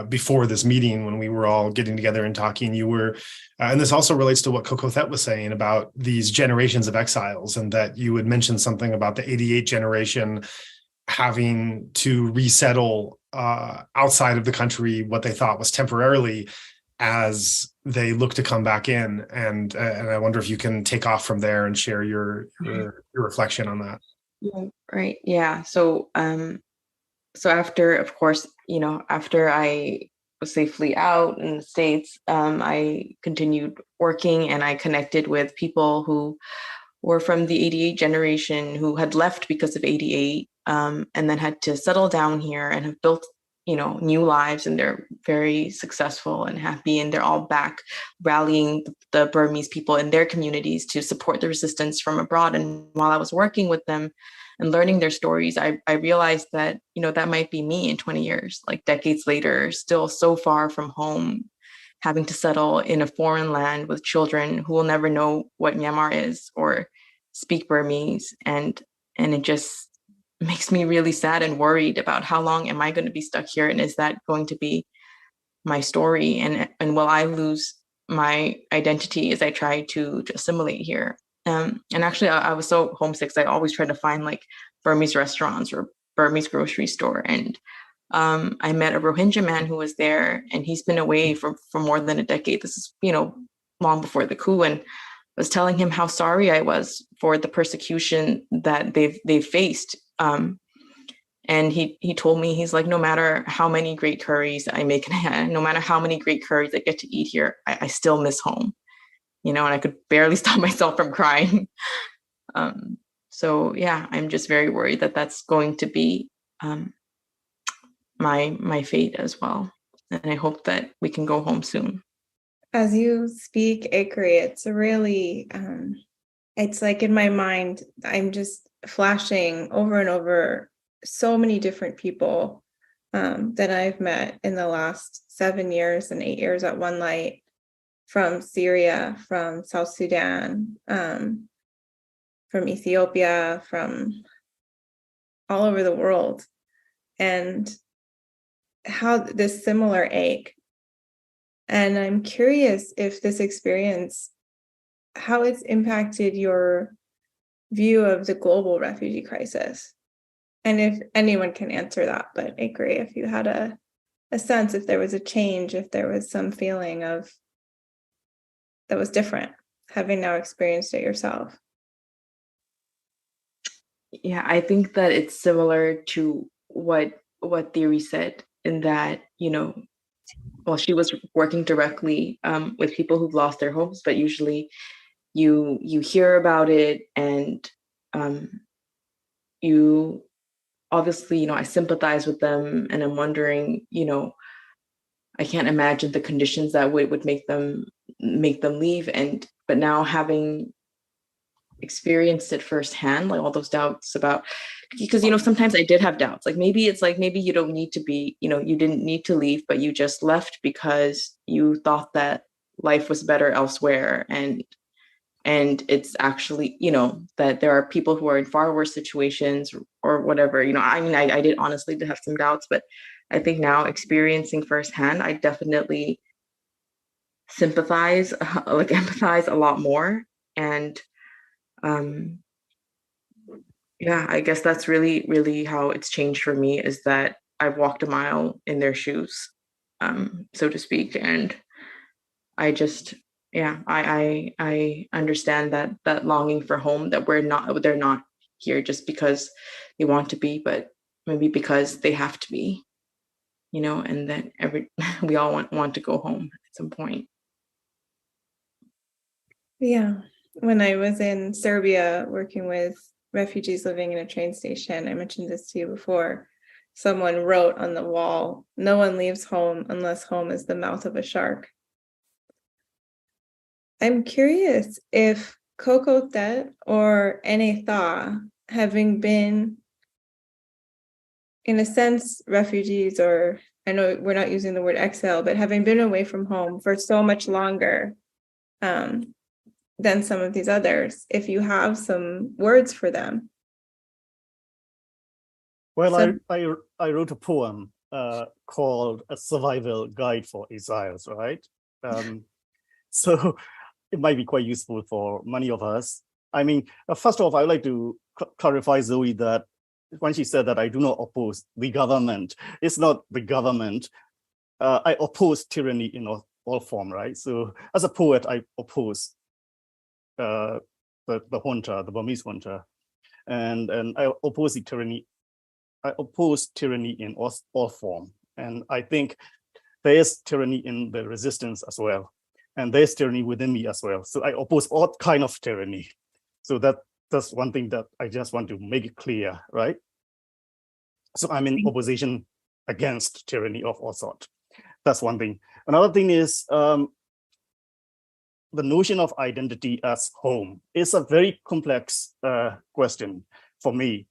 before this meeting when we were all getting together and talking. You were, and this also relates to what Kokothet was saying about these generations of exiles, and that you had mentioned something about the 88 generation having to resettle outside of the country, what they thought was temporarily, as they look to come back in. And I wonder if you can take off from there and share your reflection on that. Right. Yeah. So, so after, of course, you know, after I was safely out in the States, I continued working, and I connected with people who were from the 88 generation who had left because of 88, and then had to settle down here and have built, you know, new lives, and they're very successful and happy, and they're all back rallying the Burmese people in their communities to support the resistance from abroad. And while I was working with them and learning their stories, I realized that, you know, that might be me in 20 years, like decades later, still so far from home, having to settle in a foreign land with children who will never know what Myanmar is or speak Burmese. And it just makes me really sad and worried about how long am I going to be stuck here, and is that going to be my story, and will I lose my identity as I try to assimilate here. And actually, I was so homesick, so I always try to find like Burmese restaurants or Burmese grocery store. And I met a Rohingya man who was there, and he's been away for more than a decade. This is, you know, long before the coup, and was telling him how sorry I was for the persecution that they've faced. And he told me, he's like, no matter how many great curries I make, no matter how many great curries I get to eat here, I still miss home, you know, and I could barely stop myself from crying. So yeah, I'm just very worried that that's going to be my fate as well. And I hope that we can go home soon. As you speak, Ikri, it's really, it's like in my mind, I'm just flashing over and over so many different people that I've met in the last 7 years and 8 years at One Light, from Syria, from South Sudan, from Ethiopia, from all over the world, and how this similar ache. And I'm curious if this experience, how it's impacted your view of the global refugee crisis. And if anyone can answer that, but I agree if you had a sense, if there was a change, if there was some feeling of that was different, having now experienced it yourself. Yeah, I think that it's similar to what Theory said, in that, well, she was working directly with people who've lost their homes, but usually you hear about it, and you obviously, I sympathize with them, and I'm wondering, I can't imagine the conditions that would make them leave. But now, having experienced it firsthand, like all those doubts about, because sometimes I did have doubts, like maybe you don't need to be, you didn't need to leave, but you just left because you thought that life was better elsewhere, and it's actually, that there are people who are in far worse situations or whatever. I did honestly have some doubts, but I think now, experiencing firsthand, I definitely sympathize, empathize a lot more. And yeah, I guess that's really, really how it's changed for me, is that I've walked a mile in their shoes, so to speak. And I just, I understand that longing for home, that they're not here just because they want to be, but maybe because they have to be, and then we all want to go home at some point. Yeah. When I was in Serbia working with refugees living in a train station, I mentioned this to you before, someone wrote on the wall, "No one leaves home unless home is the mouth of a shark." I'm curious if Kokotet or Enetha, having been, in a sense, refugees, or I know we're not using the word exile, but having been away from home for so much longer than some of these others, if you have some words for them. Well, I wrote a poem called A Survival Guide for Exiles, right? So it might be quite useful for many of us. I mean, first off, I would like to clarify, Zoe, that when she said that I do not oppose the government, it's not the government. I oppose tyranny in all form, right? So as a poet, I oppose the junta, the Burmese junta, and I oppose the tyranny. I oppose tyranny in all form, and I think there is tyranny in the resistance as well, and there's tyranny within me as well. So I oppose all kind of tyranny. So that's one thing that I just want to make it clear, right? So I'm in opposition against tyranny of all sort. That's one thing. Another thing is the notion of identity as home is a very complex question for me.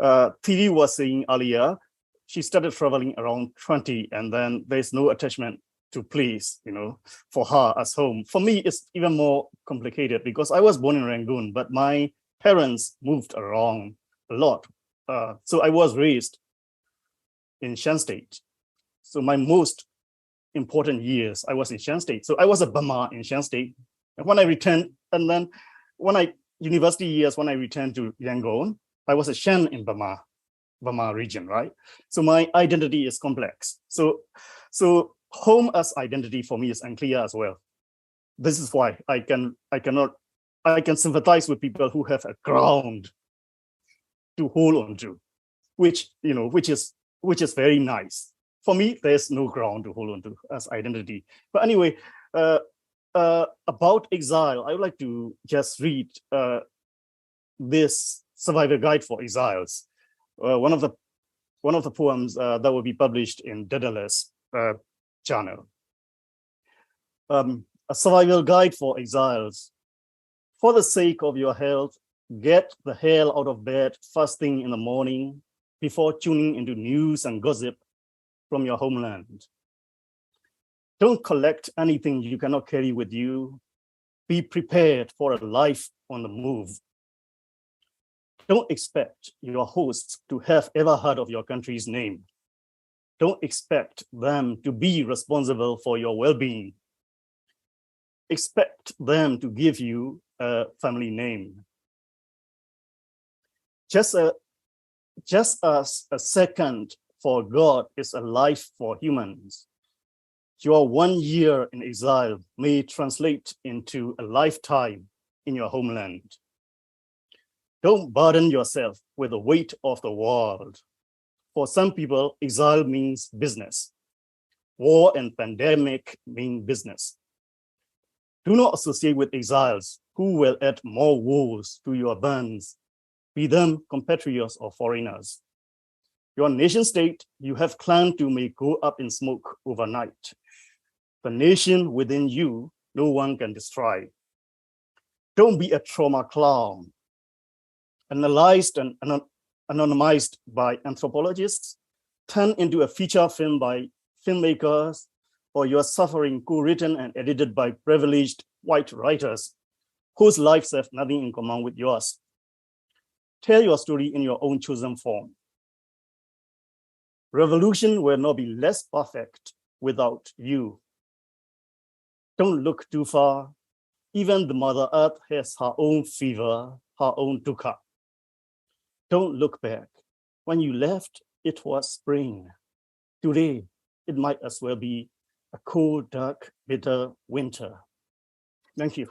Thiri was saying earlier, she started traveling around 20, and then there's no attachment to place, for her as home. For me, it's even more complicated because I was born in Rangoon, but my parents moved around a lot. So I was raised in Shan State. So my most important years, I was in Shan State. So I was a Burma in Shan State. And when I returned, and then university years, when I returned to Yangon, I was a Shan in Burma region, right? So my identity is complex. So home as identity for me is unclear as well. This is why I can sympathize with people who have a ground to hold on to, which is very nice. For me, there's no ground to hold on to as identity. But anyway, about exile, I would like to just read this Survival Guide for Exiles, one of the poems that will be published in Daedalus channel. A survival guide for exiles. For the sake of your health, get the hell out of bed first thing in the morning before tuning into news and gossip from your homeland. Don't collect anything you cannot carry with you. Be prepared for a life on the move. Don't expect your hosts to have ever heard of your country's name. Don't expect them to be responsible for your well-being. Expect them to give you a family name. Just as a second for God is a life for humans, your 1 year in exile may translate into a lifetime in your homeland. Don't burden yourself with the weight of the world. For some people, exile means business. War and pandemic mean business. Do not associate with exiles who will add more woes to your burns, be them compatriots or foreigners. Your nation state you have clung to may go up in smoke overnight. The nation within you, no one can destroy. Don't be a trauma clown, analyzed and anonymized by anthropologists, turned into a feature film by filmmakers, or your suffering co-written and edited by privileged white writers whose lives have nothing in common with yours. Tell your story in your own chosen form. Revolution will not be less perfect without you. Don't look too far. Even the Mother Earth has her own fever, her own dukkha. Don't look back. When you left, it was spring. Today, it might as well be a cold, dark, bitter winter. Thank you.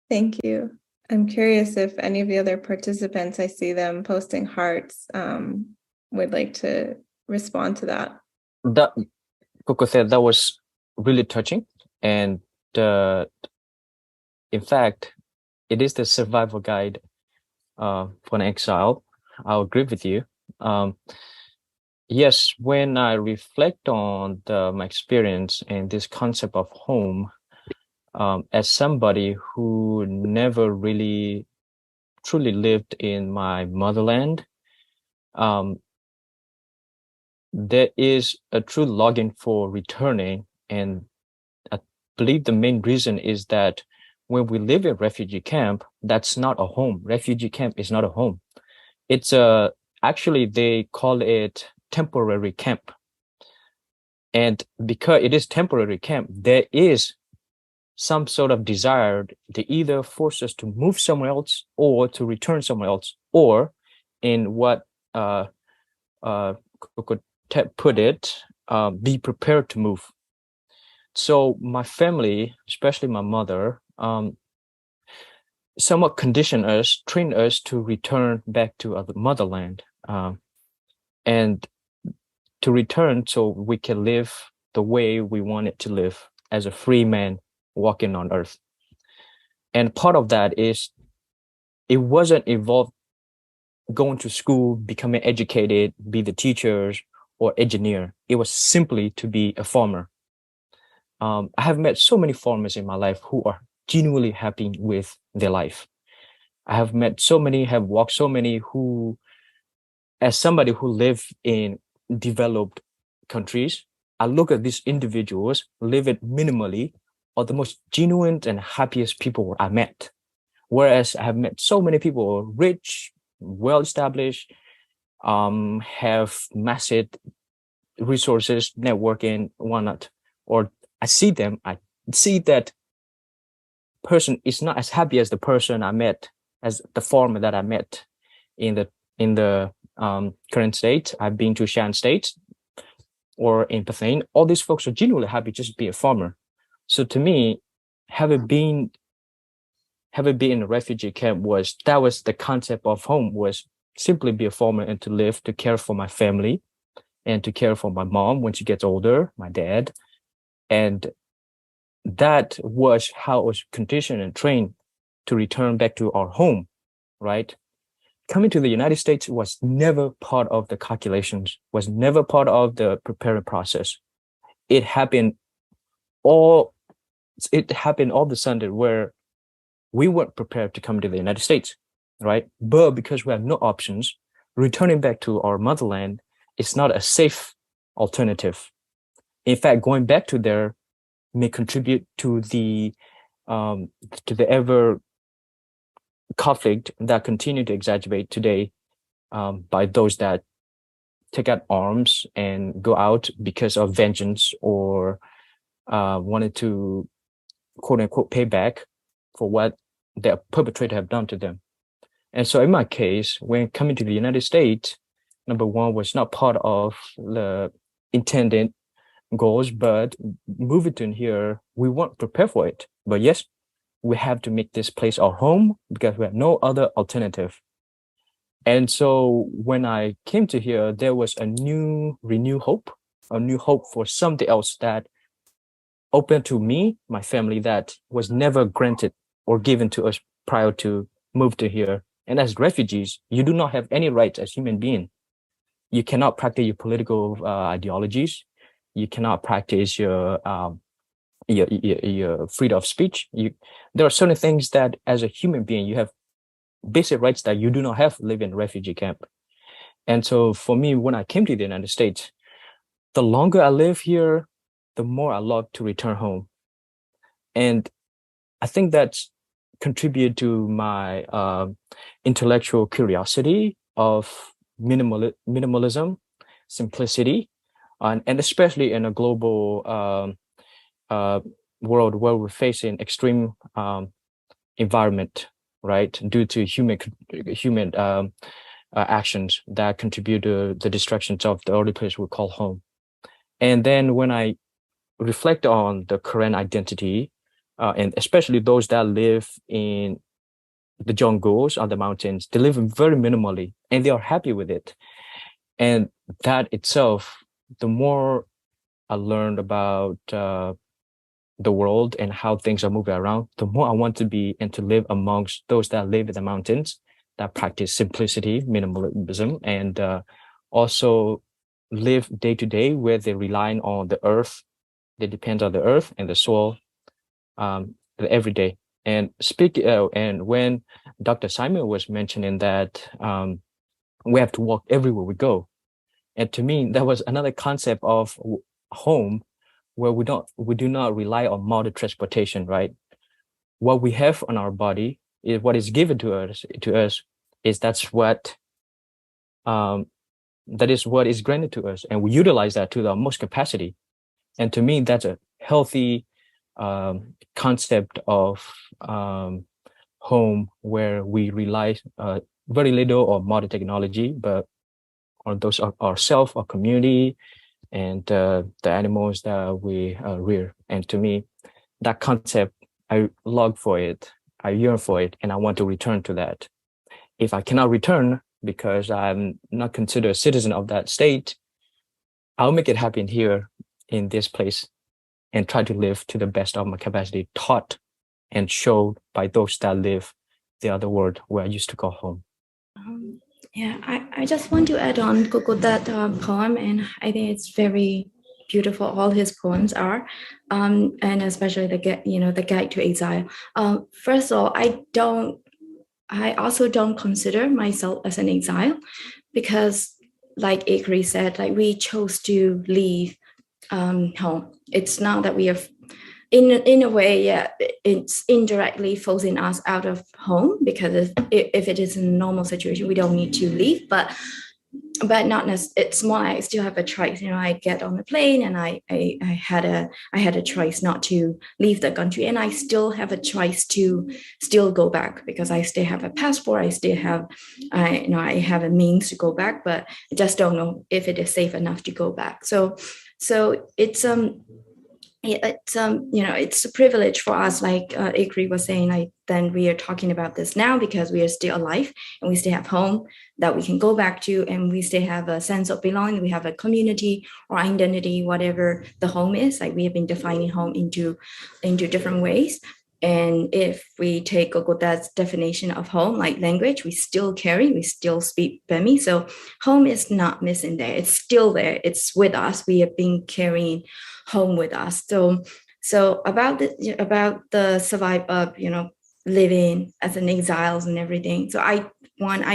Thank you. I'm curious if any of the other participants, I see them posting hearts, would like to respond to that. That Coco said that was really touching, and in fact, it is the survival guide for an exile. I'll agree with you. Yes, when I reflect on my experience and this concept of home, as somebody who never really truly lived in my motherland, there is a true longing for returning. And I believe the main reason is that when we live in refugee camp, that's not a home. Refugee camp is not a home. It's actually they call it temporary camp. And because it is temporary camp, there is some sort of desire to either force us to move somewhere else or to return somewhere else, or in what could put it, be prepared to move. So my family, especially my mother, somewhat conditioned us, trained us to return back to our motherland, and to return so we can live the way we wanted to live as a free man walking on earth. And part of that is it wasn't involved going to school, becoming educated, be the teachers or engineer. It was simply to be a farmer. I have met so many farmers in my life who are genuinely happy with their life. I have met so many, have walked so many who, as somebody who live in developed countries, I look at these individuals living minimally are the most genuine and happiest people I met. Whereas I have met so many people rich, well-established, have massive resources, networking, whatnot. Or I see that person is not as happy as the person I met, as the farmer that I met in the current state. I've been to Shan State or in Pathain. All these folks are genuinely happy just to be a farmer. So to me, having been in a refugee camp was the concept of home, was simply be a farmer and to live, to care for my family and to care for my mom when she gets older, my dad. And that was how I was conditioned and trained to return back to our home, right? Coming to the United States was never part of the calculations, was never part of the preparing process. It happened all of a sudden where we weren't prepared to come to the United States, right? But because we have no options, returning back to our motherland is not a safe alternative. In fact, going back to there may contribute to the ever conflict that continue to exacerbate today by those that take out arms and go out because of vengeance or wanted to quote unquote pay back for what their perpetrator have done to them. And so in my case, when coming to the United States, number one was not part of the intended goals, but moving to here, we weren't prepared for it. But yes, we have to make this place our home because we have no other alternative. And so when I came to here, there was a new hope for something else that open to me, my family, that was never granted or given to us prior to move to here. And as refugees, you do not have any rights as human being. You cannot practice your political ideologies. You cannot practice your freedom of speech. There are certain things that as a human being, you have basic rights that you do not have living in a refugee camp. And so for me, when I came to the United States, the longer I live here, the more I love to return home. And I think that's contributed to my intellectual curiosity of minimalism, simplicity, and especially in a global world where we're facing extreme environment, right, due to human actions that contribute to the destructions of the early place we call home. And then when I reflect on the current identity, and especially those that live in the jungles or the mountains, they live very minimally and they are happy with it. And that itself, the more I learned about the world and how things are moving around, the more I want to be and to live amongst those that live in the mountains, that practice simplicity, minimalism, and also live day to day where they rely on the earth. They depend on the earth and the soil every day. And and when Dr. Simon was mentioning that we have to walk everywhere we go, and to me that was another concept of home, where we do not rely on modern transportation, right? What we have on our body is what is given to us is that is what is granted to us, and we utilize that to the most capacity. And to me, that's a healthy concept of home, where we rely very little on modern technology, but on those ourselves, our community, and the animals that we rear. And to me, that concept, I long for it, I yearn for it, and I want to return to that. If I cannot return because I'm not considered a citizen of that state, I'll make it happen here in this place and try to live to the best of my capacity, taught and showed by those that live the other world where I used to call home. Yeah, I just want to add on Coco that poem, and I think it's very beautiful. All his poems are, and especially the Guide to Exile. First of all, I also don't consider myself as an exile, because, like Akri said, like we chose to leave home. It's not that we have. In a way, yeah, it's indirectly forcing us out of home, because if it is a normal situation, we don't need to leave. But not necessarily. It's more like I still have a choice. I get on the plane, and I had a choice not to leave the country, and I still have a choice to still go back, because I still have a passport. I still have, I have a means to go back, but I just don't know if it is safe enough to go back. So it's it's a privilege for us, like Ikri was saying, then we are talking about this now because we are still alive and we still have home that we can go back to, and we still have a sense of belonging. We have a community or identity, whatever the home is. Like we have been defining home into different ways. And if we take Gogoda's definition of home, like language, we still speak Burmese. So home is not missing there. It's still there. It's with us. We have been carrying home with us. So about the survive of, living as an exile and everything. So I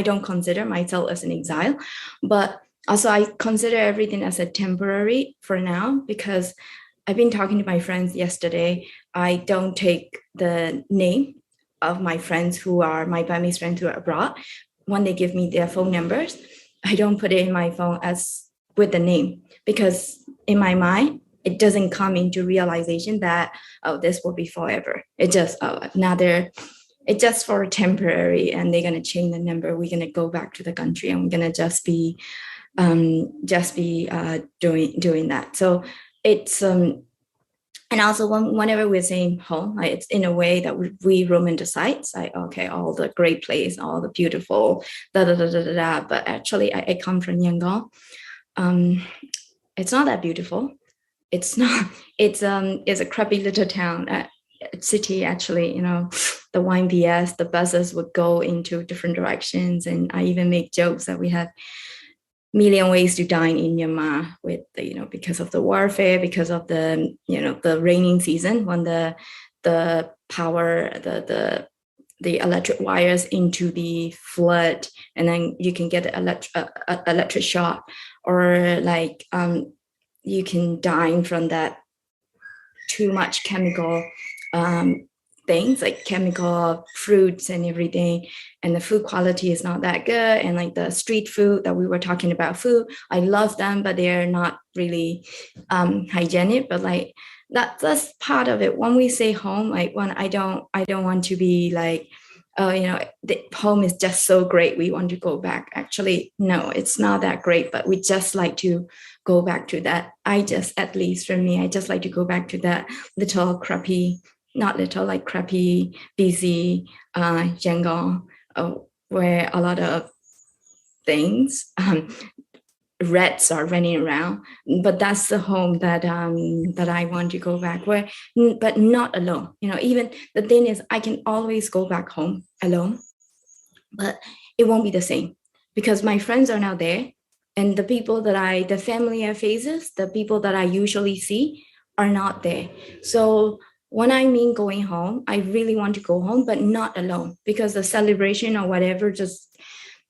don't consider myself as an exile, but also I consider everything as a temporary for now, because I've been talking to my friends yesterday. I don't take the name of my friends who are my Burmese friends who are abroad, when they give me their phone numbers, I don't put it in my phone as with the name, because in my mind, it doesn't come into realization that, oh, this will be forever. It just, it's just for temporary, and they're going to change the number. We're going to go back to the country, and we're going to just be doing that. So it's, and also whenever we're saying home, like, it's in a way that we romanticize, like, okay, all the great place, all the beautiful, da da da da da da. But actually, I come from Yangon. It's not that beautiful. It's not. It's a crappy little town, city. Actually, the YMBS, the buses would go into different directions, and I even make jokes that we have million ways to dine in Myanmar with because of the warfare, because of the the raining season, when the power, the electric wires into the flood, and then you can get electric shock, or like you can die from that too much chemical things, like chemical fruits and everything, and the food quality is not that good. And like the street food that we were talking about, food, I love them, but they're not really hygienic. But like that's part of it. When we say home, like when I don't want to be like, oh, the home is just so great, we want to go back. Actually, no, it's not that great, but we just like to go back to that. At least for me, I just like to go back to that little crappy, not little, like crappy, busy Yangon, where a lot of things, rats are running around. But that's the home that I want to go back, where, but not alone. Even the thing is, I can always go back home alone, but it won't be the same, because my friends are now there, and the people the familiar faces, the people that I usually see are not there. So when I mean going home, I really want to go home, but not alone, because the celebration or whatever, just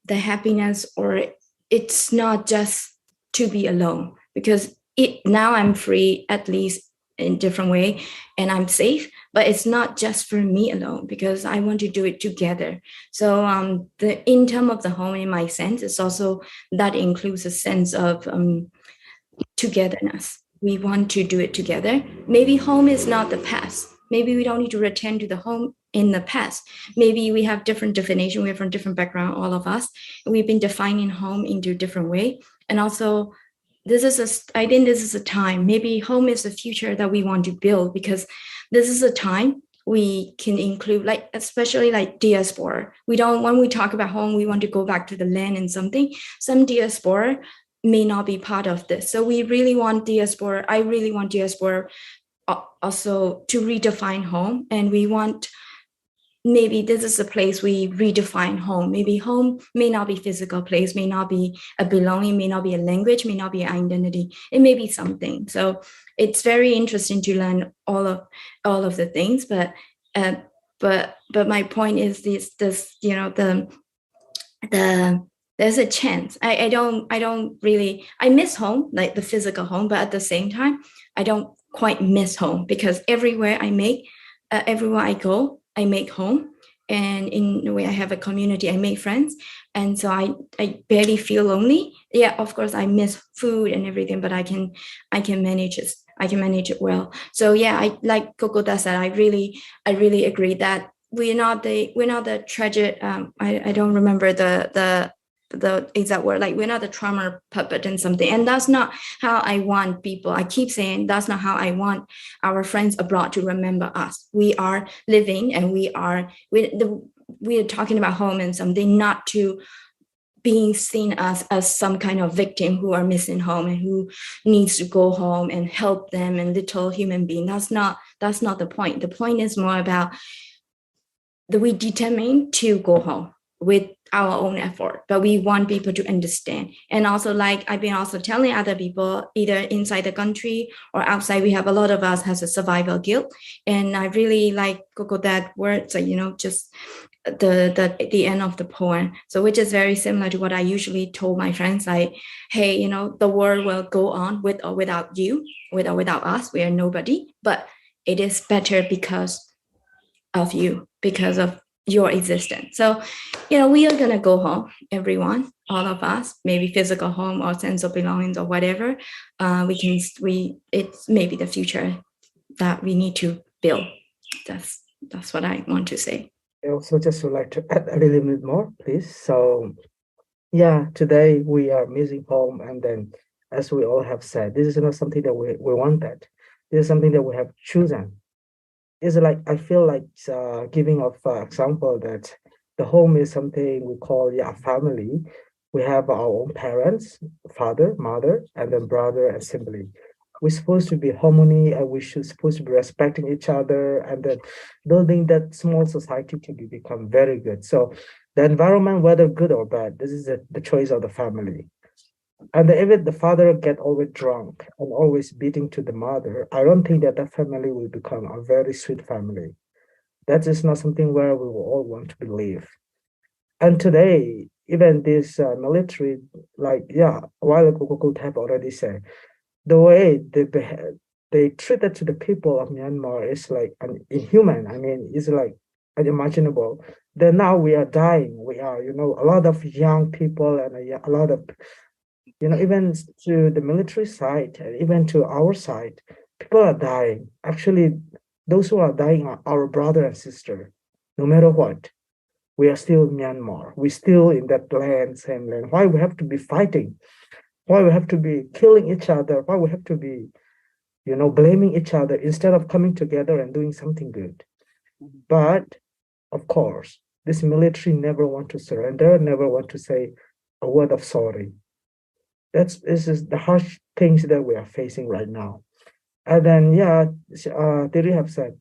the happiness, or it's not just to be alone, because now I'm free, at least in different way, and I'm safe, but it's not just for me alone, because I want to do it together. So in terms of the home, in my sense, it's also that includes a sense of togetherness. We want to do it together. Maybe home is not the past. Maybe we don't need to return to the home in the past. Maybe we have different definition. We're from different background, all of us. We've been defining home into a different way. And also, I think this is a time. Maybe home is the future that we want to build, because this is a time we can include, like, especially like diaspora. When we talk about home, we want to go back to the land and something. Some diaspora may not be part of this. So we really want diaspora. I really want diaspora also to redefine home. And we want, maybe this is a place we redefine home. Maybe home may not be physical place, may not be a belonging, may not be a language, may not be an identity. It may be something. So it's very interesting to learn all of the things. But my point is this there's a chance. I don't really, I miss home, like the physical home, but at the same time, I don't quite miss home, because everywhere I go, I make home. And in a way, I have a community, I make friends. And so I barely feel lonely. Yeah, of course, I miss food and everything, but I can manage it. I can manage it well. So yeah, I like Kokota said, I really agree that we're not the tragic, I don't remember the exact word, like we're not the trauma puppet and something. And that's not how I want people. I keep saying that's not how I want our friends abroad to remember us. We are living, and we are talking about home and something, not to being seen as some kind of victim who are missing home and who needs to go home and help them and little human being. That's not the point. The point is more about that we determine to go home with our own effort, but we want people to understand. And also, like I've been also telling other people, either inside the country or outside, we have a lot of us has a survival guilt. And I really like Coco that words, just the end of the poem. So which is very similar to what I usually told my friends, like, hey, the world will go on with or without you, with or without us. We are nobody, but it is better because of you, because of your existence. So, we are gonna go home, everyone, all of us, maybe physical home or sense of belongings or whatever. It's maybe the future that we need to build. That's what I want to say. I also just would like to add a little bit more, please. So, yeah, today we are missing home, and then, as we all have said, this is not something that we wanted. This is something that we have chosen. It's like I feel like giving of example that the home is something we call a family. We have our own parents, father, mother, and then brother and sibling. We're supposed to be harmony, and we should supposed to be respecting each other, and then building that small society to become very good. So the environment, whether good or bad, this is the choice of the family. And if the father get always drunk and always beating to the mother, I don't think that family will become a very sweet family. That is not something where we will all want to live. And today, even this military, a while ago, could have already said, the way they treated to the people of Myanmar is like inhuman. I mean, it's like unimaginable. Then now we are dying. We are, a lot of young people and a lot of even to the military side, and even to our side, people are dying. Actually, those who are dying are our brother and sister. No matter what, we are still Myanmar. We're still in that land, same land. Why we have to be fighting? Why we have to be killing each other? Why we have to be, blaming each other instead of coming together and doing something good? But of course, this military never want to surrender, never want to say a word of sorry. This is the harsh things that we are facing right now. And then, Thierry have said,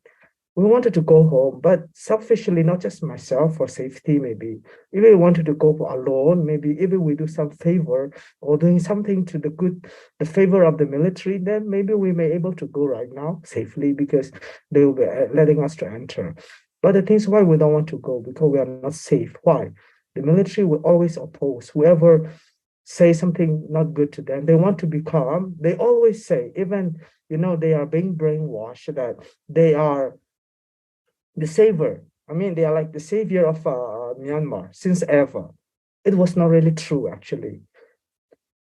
we wanted to go home, but selfishly, not just myself for safety, maybe. If we wanted to go alone, maybe if we do some favor or doing something to the favor of the military, then maybe we may able to go right now safely because they will be letting us to enter. But the things why we don't want to go, because we are not safe. Why? The military will always oppose whoever say something not good to them. They want to be calm. They always say, even, they are being brainwashed that they are the savior. I mean, they are like the savior of Myanmar since ever. It was not really true, actually.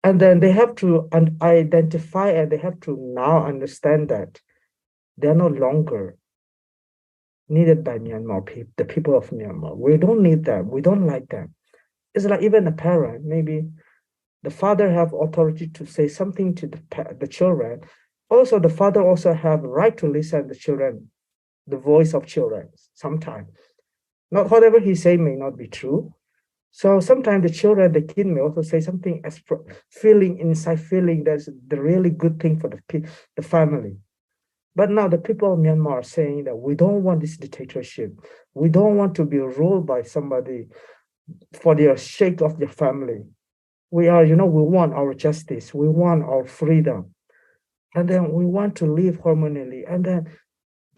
And then they have to identify, and they have to now understand that they are no longer needed by Myanmar people, the people of Myanmar. We don't need them. We don't like them. It's like even a parent, maybe the father have authority to say something to the children. Also, the father also have right to listen to the children, the voice of children sometimes. Not whatever he say may not be true. So sometimes the kid may also say something as feeling that's the really good thing for the family. But now the people of Myanmar are saying that we don't want this dictatorship. We don't want to be ruled by somebody for the sake of their family. We are, we want our justice. We want our freedom. And then we want to live harmoniously. And then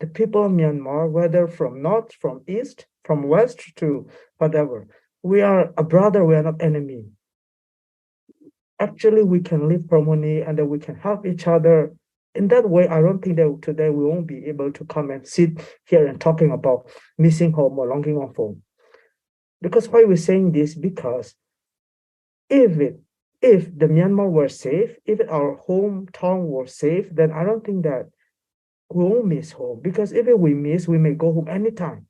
the people of Myanmar, whether from north, from east, from west to whatever, we are a brother, we are not enemy. Actually, we can live harmony and then we can help each other. In that way, I don't think that today we won't be able to come and sit here and talking about missing home or longing of home. Because why we're saying this? Because if the Myanmar were safe, if our hometown were safe, then I don't think that we won't miss home. Because if we miss, we may go home anytime,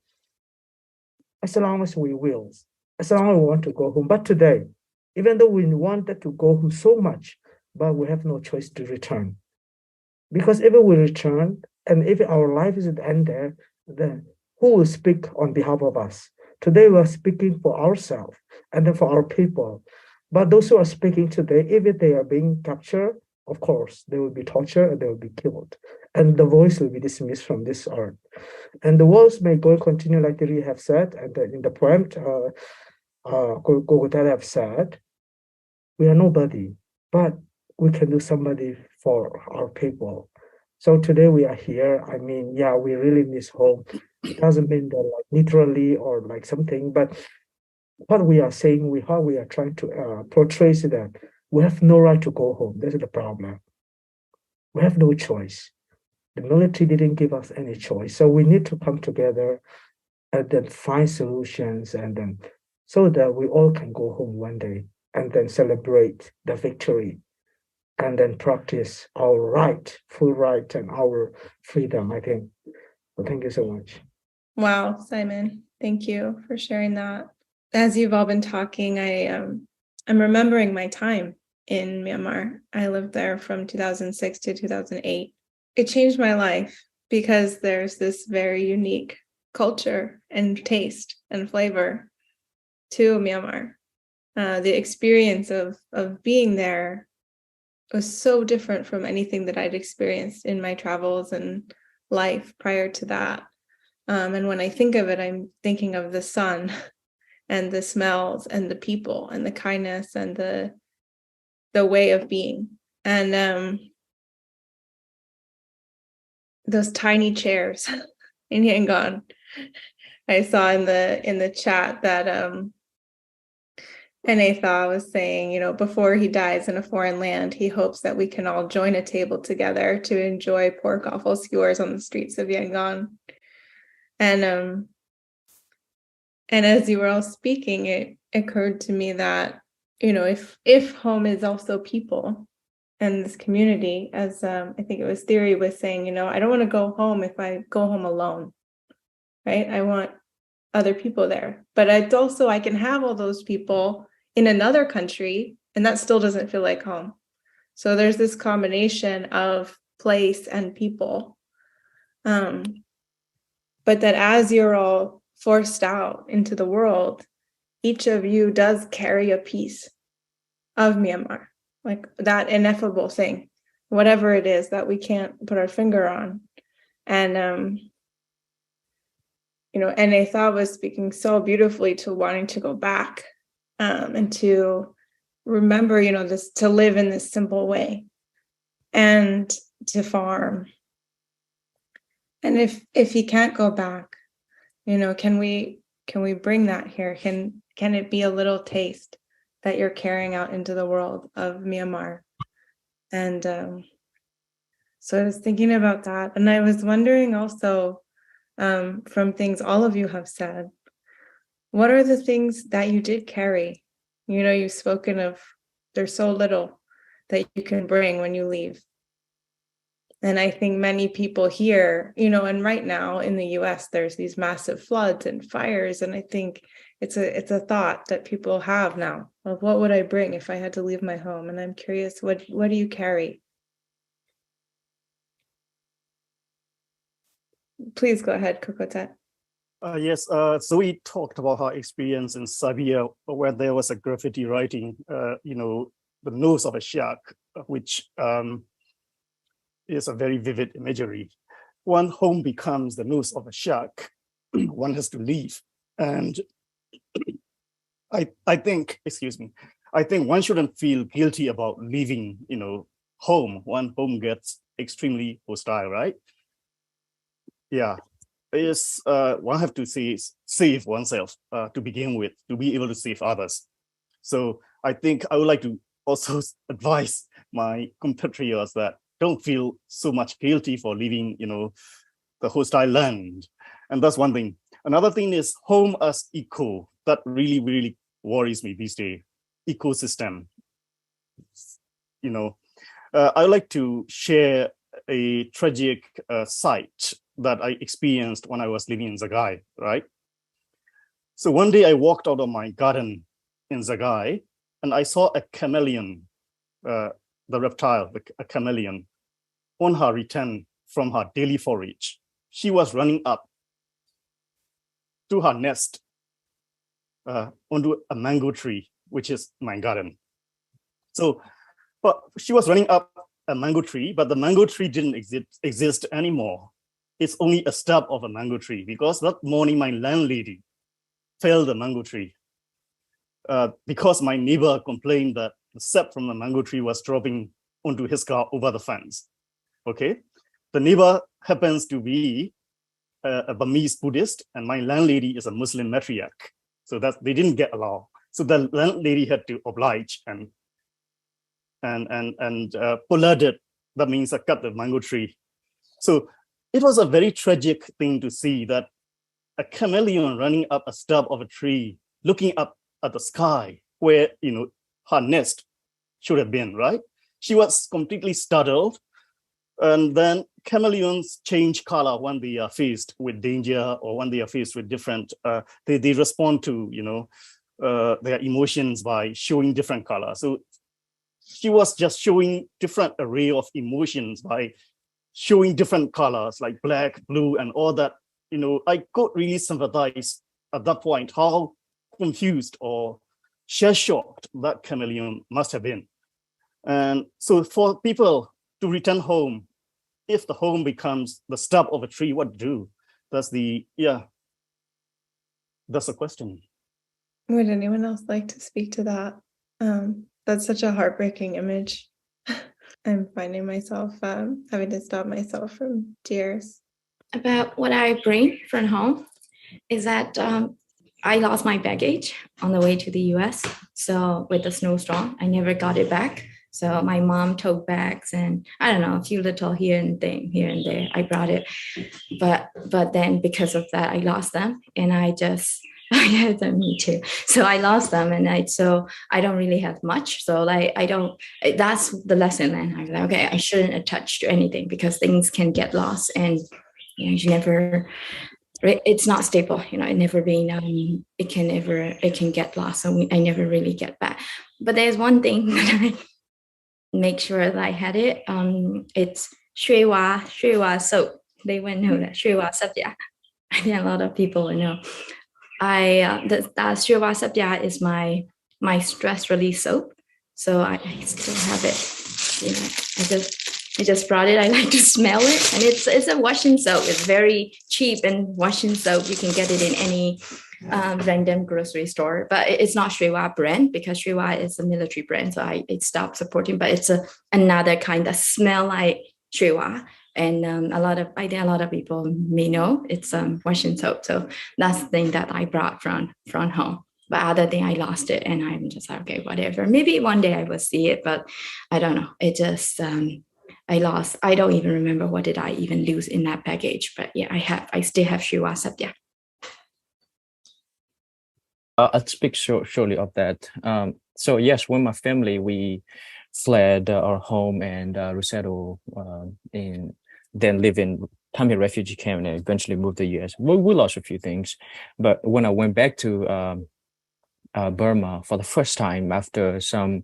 as long as we will, as long as we want to go home. But today, even though we wanted to go home so much, but we have no choice to return. Because if we return, and if our life is at the end there, then who will speak on behalf of us? Today, we are speaking for ourselves and then for our people. But those who are speaking today, if they are being captured, of course, they will be tortured and they will be killed. And the voice will be dismissed from this earth. And the words may go and continue like we have said, and in the poem, Gogotada have said, we are nobody, but we can do somebody for our people. So today we are here. I mean, we really miss home. It doesn't mean that like literally or like something, but what we are saying, how we are trying to portray is that we have no right to go home. This is the problem. We have no choice. The military didn't give us any choice. So we need to come together and then find solutions, and then so that we all can go home one day and then celebrate the victory and then practice our right, full right, and our freedom, I think. Well, thank you so much. Wow, Simon, thank you for sharing that. As you've all been talking, I'm remembering my time in Myanmar. I lived there from 2006 to 2008. It changed my life because there's this very unique culture and taste and flavor to Myanmar. The experience of being there was so different from anything that I'd experienced in my travels and life prior to that. And when I think of it, I'm thinking of the sun and the smells and the people and the kindness and the way of being. And those tiny chairs in Yangon. I saw in the chat that Enetha was saying, you know, before he dies in a foreign land, he hopes that we can all join a table together to enjoy pork offal skewers on the streets of Yangon. And as you were all speaking, it occurred to me that, you know, if home is also people and this community, as I think it was Theory was saying, you know, I don't want to go home if I go home alone, right? I want other people there. But it's also, I can have all those people in another country, and that still doesn't feel like home. So there's this combination of place and people. But that as you're all forced out into the world, each of you does carry a piece of Myanmar, like that ineffable thing, whatever it is that we can't put our finger on. And you know, Enetha was speaking so beautifully to wanting to go back and to remember, you know, this, to live in this simple way and to farm. And if he can't go back, you know, can we bring that here? Can it be a little taste that you're carrying out into the world of Myanmar? And so I was thinking about that, and I was wondering also, from things all of you have said, what are the things that you did carry? You know, you've spoken of there's so little that you can bring when you leave. And I think many people here, you know, and right now in the US, there's these massive floods and fires. And I think it's a thought that people have now of what would I bring if I had to leave my home? And I'm curious, what do you carry? Please go ahead, Kokotet. Yes, so we talked about our experience in Siberia, where there was a graffiti writing, you know, the nose of a shark, which is a very vivid imagery. One home becomes the nose of a shark. One has to leave. And I think, excuse me, I think one shouldn't feel guilty about leaving, you know, home. One home gets extremely hostile, right? Yeah. Is one have to save oneself to begin with, to be able to save others. So I think I would like to also advise my compatriots that don't feel so much guilty for leaving, you know, the hostile land. And that's one thing. Another thing is home as eco. That really, really worries me these days. Ecosystem. You know, I would like to share a tragic sight that I experienced when I was living in Zagai, right? So one day I walked out of my garden in Zagai and I saw a chameleon, the reptile, a chameleon, on her return from her daily forage. She was running up to her nest onto a mango tree, which is my garden. So, but she was running up a mango tree, but the mango tree didn't exist anymore. It's only a stub of a mango tree because that morning my landlady felled the mango tree because my neighbor complained that the sap from the mango tree was dropping onto his car over the fence. Okay, the neighbor happens to be a Burmese Buddhist, and my landlady is a Muslim matriarch, so that they didn't get along. So the landlady had to oblige and pulled it. That means I cut the mango tree. So it was a very tragic thing to see that a chameleon running up a stub of a tree, looking up at the sky where, her nest should have been, right? She was completely startled. And then chameleons change color when they are faced with danger or when they are faced with different, they respond to, their emotions by showing different colors. So she was just showing different array of emotions by showing different colors like black, blue, and all that. I could really sympathize at that point how confused or shell-shocked that chameleon must have been. And so for people to return home, if the home becomes the stub of a tree, what to do? That's the question. Would anyone else like to speak to that? That's such a heartbreaking image. I'm finding myself having to stop myself from tears. About what I bring from home is that I lost my baggage on the way to the US. So with the snowstorm, I never got it back. So my mom took bags and I don't know, a few little here and there. I brought it. But then because of that, I lost them and I just yeah, me too. So I lost them and I don't really have much. So that's the lesson. And I was like, okay, I shouldn't attach to anything because things can get lost and you never, it's not stable, it never been, it can get lost. So I never really get back. But there's one thing that I make sure that I had it. It's Shui soap. They wouldn't know that Shui Satya. I think a lot of people will know. That Shui Satya is my stress release soap. So I still have it. I just brought it. I like to smell it, and it's a washing soap. It's very cheap and washing soap. You can get it in any random grocery store, but it's not Shui brand because Shui is a military brand, so it stopped supporting. But it's another kind that smell like Shui, and I think a lot of people may know it's washing soap. So that's the thing that I brought from home. But other thing, I lost it, and I'm just like, okay, whatever. Maybe one day I will see it, but I don't know. It just I lost. I don't even remember what did I even lose in that baggage. But yeah, I still have Shui Satya. I'll speak shortly of that. So yes, when my family, we fled our home and resettled then live in Tamil refugee camp and eventually moved to the US. We lost a few things, but when I went back to Burma for the first time after some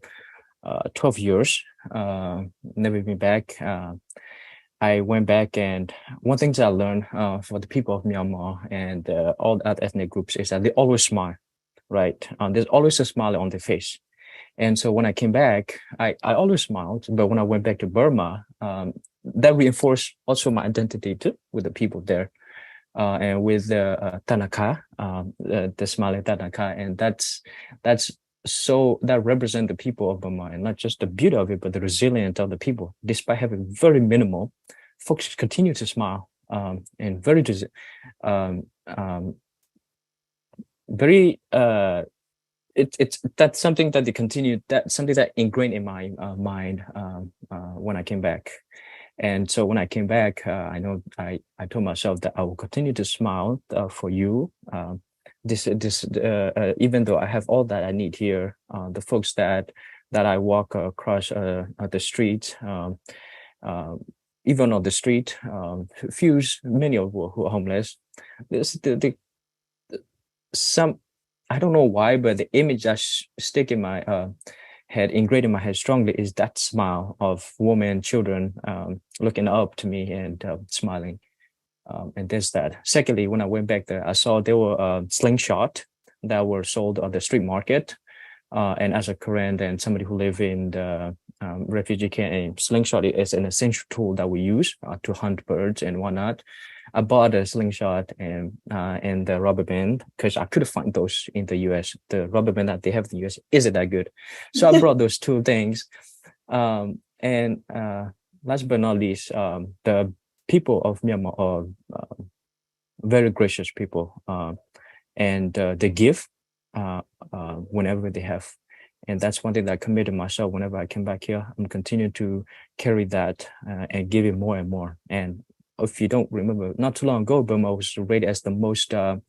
12 years, never been back. I went back, and one thing that I learned for the people of Myanmar and all other ethnic groups is that they always smile, right? There's always a smile on their face. And so when I came back, I always smiled. But when I went back to Burma, that reinforced also my identity too with the people there. And with the Tanaka, the smiling Tanaka, and that represents the people of Burma, and not just the beauty of it, but the resilience of the people. Despite having very minimal, folks continue to smile, and very that's something that they continue. That's something that ingrained in my mind when I came back. And so when I came back, I know I told myself that I will continue to smile for you. Even though I have all that I need here, the folks that I walk across the street, even on the street, many of who are homeless. I don't know why, but the image that stick in my head, ingrained in my head strongly, is that smile of women, children looking up to me and smiling. And there's that. Secondly, when I went back there, I saw there were slingshot that were sold on the street market. And as a Korean and somebody who live in the refugee camp, slingshot is an essential tool that we use to hunt birds and whatnot. I bought a slingshot and the rubber band because I couldn't find those in the US. The rubber band that they have in the US isn't that good. So I brought those two things. And last but not least, the people of Myanmar are very gracious people, and they give whenever they have. And that's one thing that I committed myself whenever I came back here. I'm continuing to carry that and give it more and more. And if you don't remember, not too long ago, Burma was rated as the most number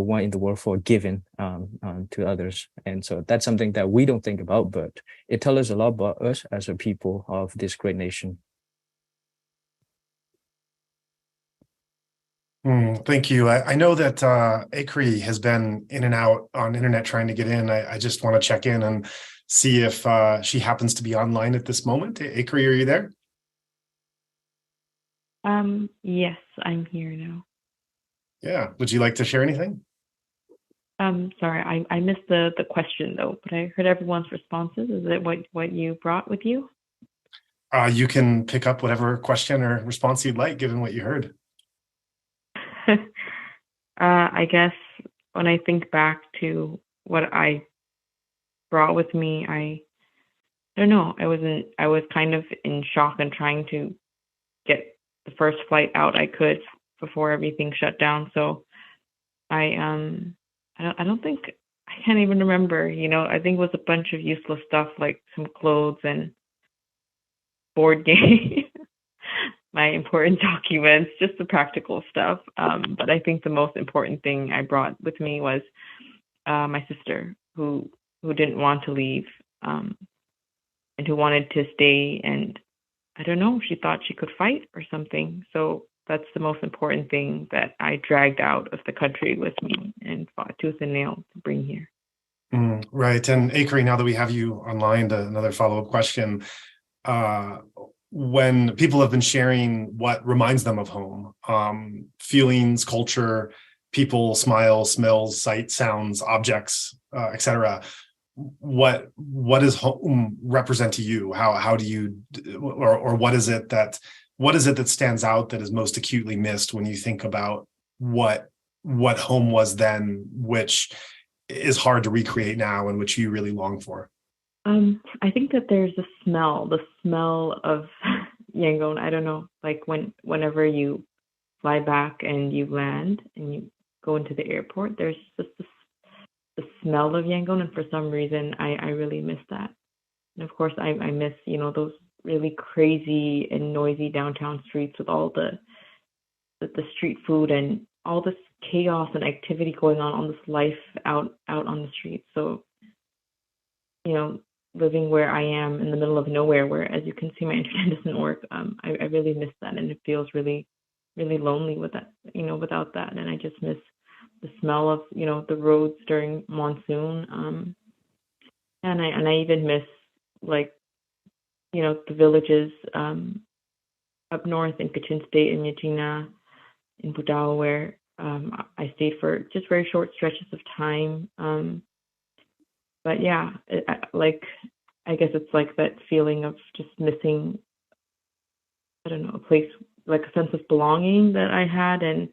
one in the world for giving to others. And so that's something that we don't think about, but it tells us a lot about us as a people of this great nation. Thank you. I know that Akri has been in and out on internet trying to get in. I just want to check in and see if she happens to be online at this moment. Akri, are you there? Yes, I'm here now. Yeah. Would you like to share anything? Sorry, I missed the question though, but I heard everyone's responses. Is it what you brought with you? You can pick up whatever question or response you'd like, given what you heard. I guess when I think back to what I brought with me, I don't know. I was kind of in shock and trying to get the first flight out I could before everything shut down. So I don't think, I can't even remember, I think it was a bunch of useless stuff like some clothes and board game, my important documents, just the practical stuff. But I think the most important thing I brought with me was my sister who didn't want to leave and who wanted to stay. And I don't know, she thought she could fight or something. So that's the most important thing that I dragged out of the country with me and fought tooth and nail to bring here. Right. And Akri, now that we have you online, another follow-up question. When people have been sharing what reminds them of home, feelings, culture, people, smiles, smells, sights, sounds, objects, etc., what does home represent to you? How do you, or what is it that stands out that is most acutely missed when you think about what home was then, which is hard to recreate now and which you really long for? I think that there's the smell of Yangon. I don't know, like whenever you fly back and you land and you go into the airport, there's just the smell of Yangon, and for some reason I really miss that. And of course I miss those really crazy and noisy downtown streets with all the street food and all this chaos and activity going on this life out on the streets. So living where I am in the middle of nowhere, where, as you can see, my internet doesn't work, I really miss that, and it feels really, really lonely with that, without that. And I just miss the smell of, the roads during monsoon, and I even miss, like, the villages up north in Kachin State, in Yajina, in Budao, where I stayed for just very short stretches of time. But yeah, I guess it's like that feeling of just missing, I don't know, a place, like a sense of belonging that I had. And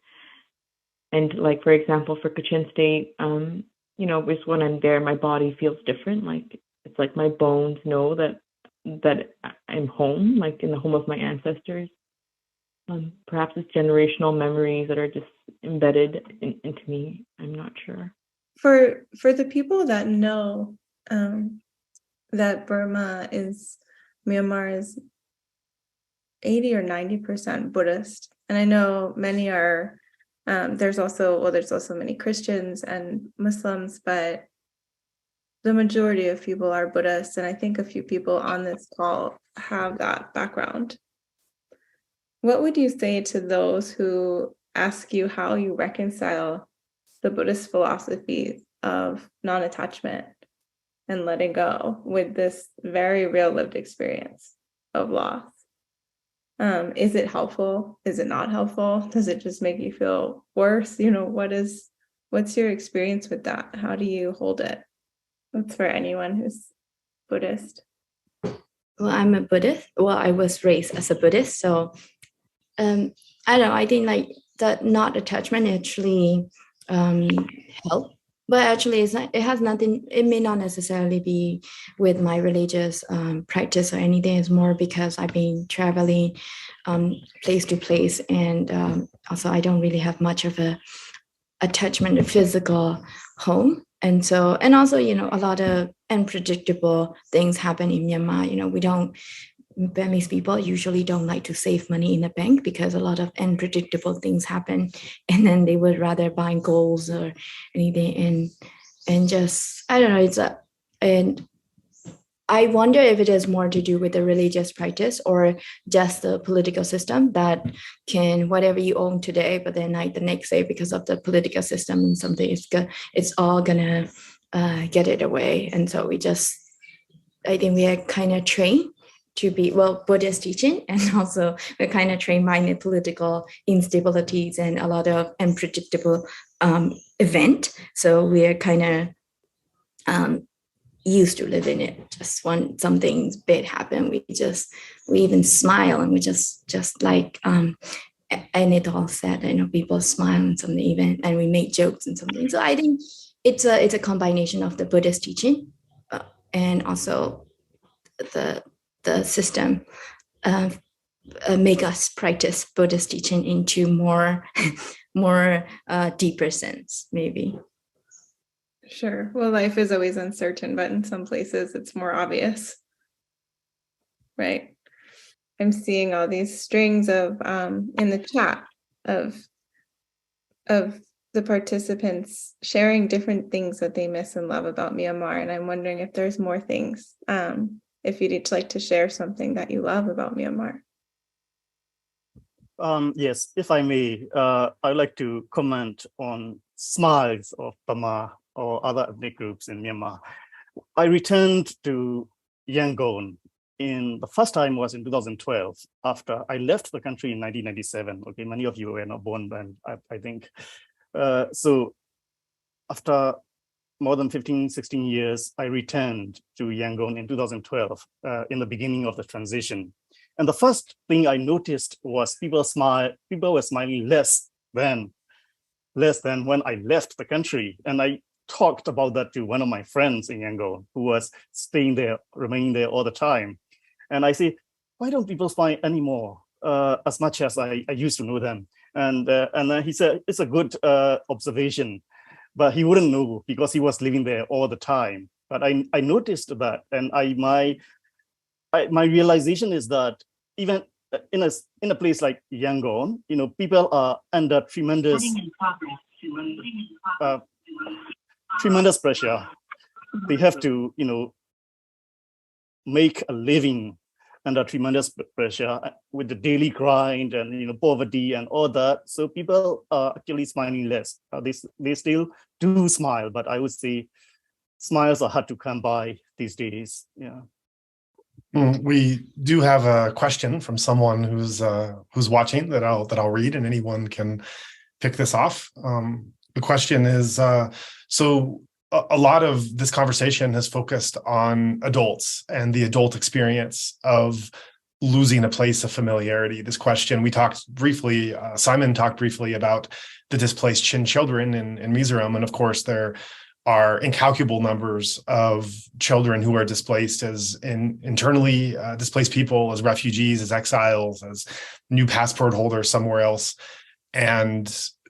like, for example, for Kachin State, just when I'm there, my body feels different. Like, it's like my bones know that I'm home, like in the home of my ancestors. Perhaps it's generational memories that are just embedded into me. I'm not sure. For the people that know that Myanmar is 80 or 90% Buddhist, and I know many are. There's also many Christians and Muslims, but the majority of people are Buddhist, and I think a few people on this call have that background. What would you say to those who ask you how you reconcile the Buddhist philosophy of non-attachment and letting go with this very real lived experience of loss? Is it helpful? Is it not helpful? Does it just make you feel worse? What's your experience with that? How do you hold it? That's for anyone who's Buddhist. Well, I'm a Buddhist. Well, I was raised as a Buddhist, so I don't know. I think like that not attachment actually help, but actually it has nothing. It may not necessarily be with my religious practice or anything. It's more because I've been traveling place to place, and also I don't really have much of a attachment to physical home. And also, a lot of unpredictable things happen in Myanmar. We don't Burmese people usually don't like to save money in the bank because a lot of unpredictable things happen, and then they would rather buy golds or anything, and just I don't know. And I wonder if it has more to do with the religious practice or just the political system that can whatever you own today, but then like the next day because of the political system and something it's all gonna get it away, and so I think we are kind of trained to be, well, Buddhist teaching, and also we're kind of trained by the political instabilities and a lot of unpredictable event. So we are kind of used to live in it. Just when something bad happen, we even smile, and we just like and it all said, people smile and something even, and we make jokes and something. So I think it's a combination of the Buddhist teaching and also the system make us practice Buddhist teaching into more deeper sense, maybe. Sure. Well, life is always uncertain, but in some places it's more obvious. Right. I'm seeing all these strings of in the chat of the participants sharing different things that they miss and love about Myanmar. And I'm wondering if there's more things, if you'd each like to share something that you love about Myanmar. Yes, if I may, I'd like to comment on smiles of Burma or other ethnic groups in Myanmar. I returned to Yangon the first time was in 2012, after I left the country in 1997. Okay, many of you were not born then, I think. So after more than 15, 16 years, I returned to Yangon in 2012, in the beginning of the transition. And the first thing I noticed was people were smiling less than when I left the country. And I talked about that to one of my friends in Yangon who was remaining there all the time. And I say, why don't people smile anymore as much as I used to know them? And he said, it's a good observation, but he wouldn't know because he was living there all the time. But I noticed that, and my realization is that even in a place like Yangon, people are under tremendous pressure. They have to, make a living under tremendous pressure with the daily grind and poverty and all that. So people are actually smiling less. They still do smile, but I would say smiles are hard to come by these days. Yeah. We do have a question from someone who's watching that I'll read, and anyone can pick this off. The question is, so a lot of this conversation has focused on adults and the adult experience of losing a place of familiarity. This question, we talked briefly, Simon talked briefly about the displaced Chin children in Mizoram, and of course there are incalculable numbers of children who are displaced as internally displaced people, as refugees, as exiles, as new passport holders somewhere else. And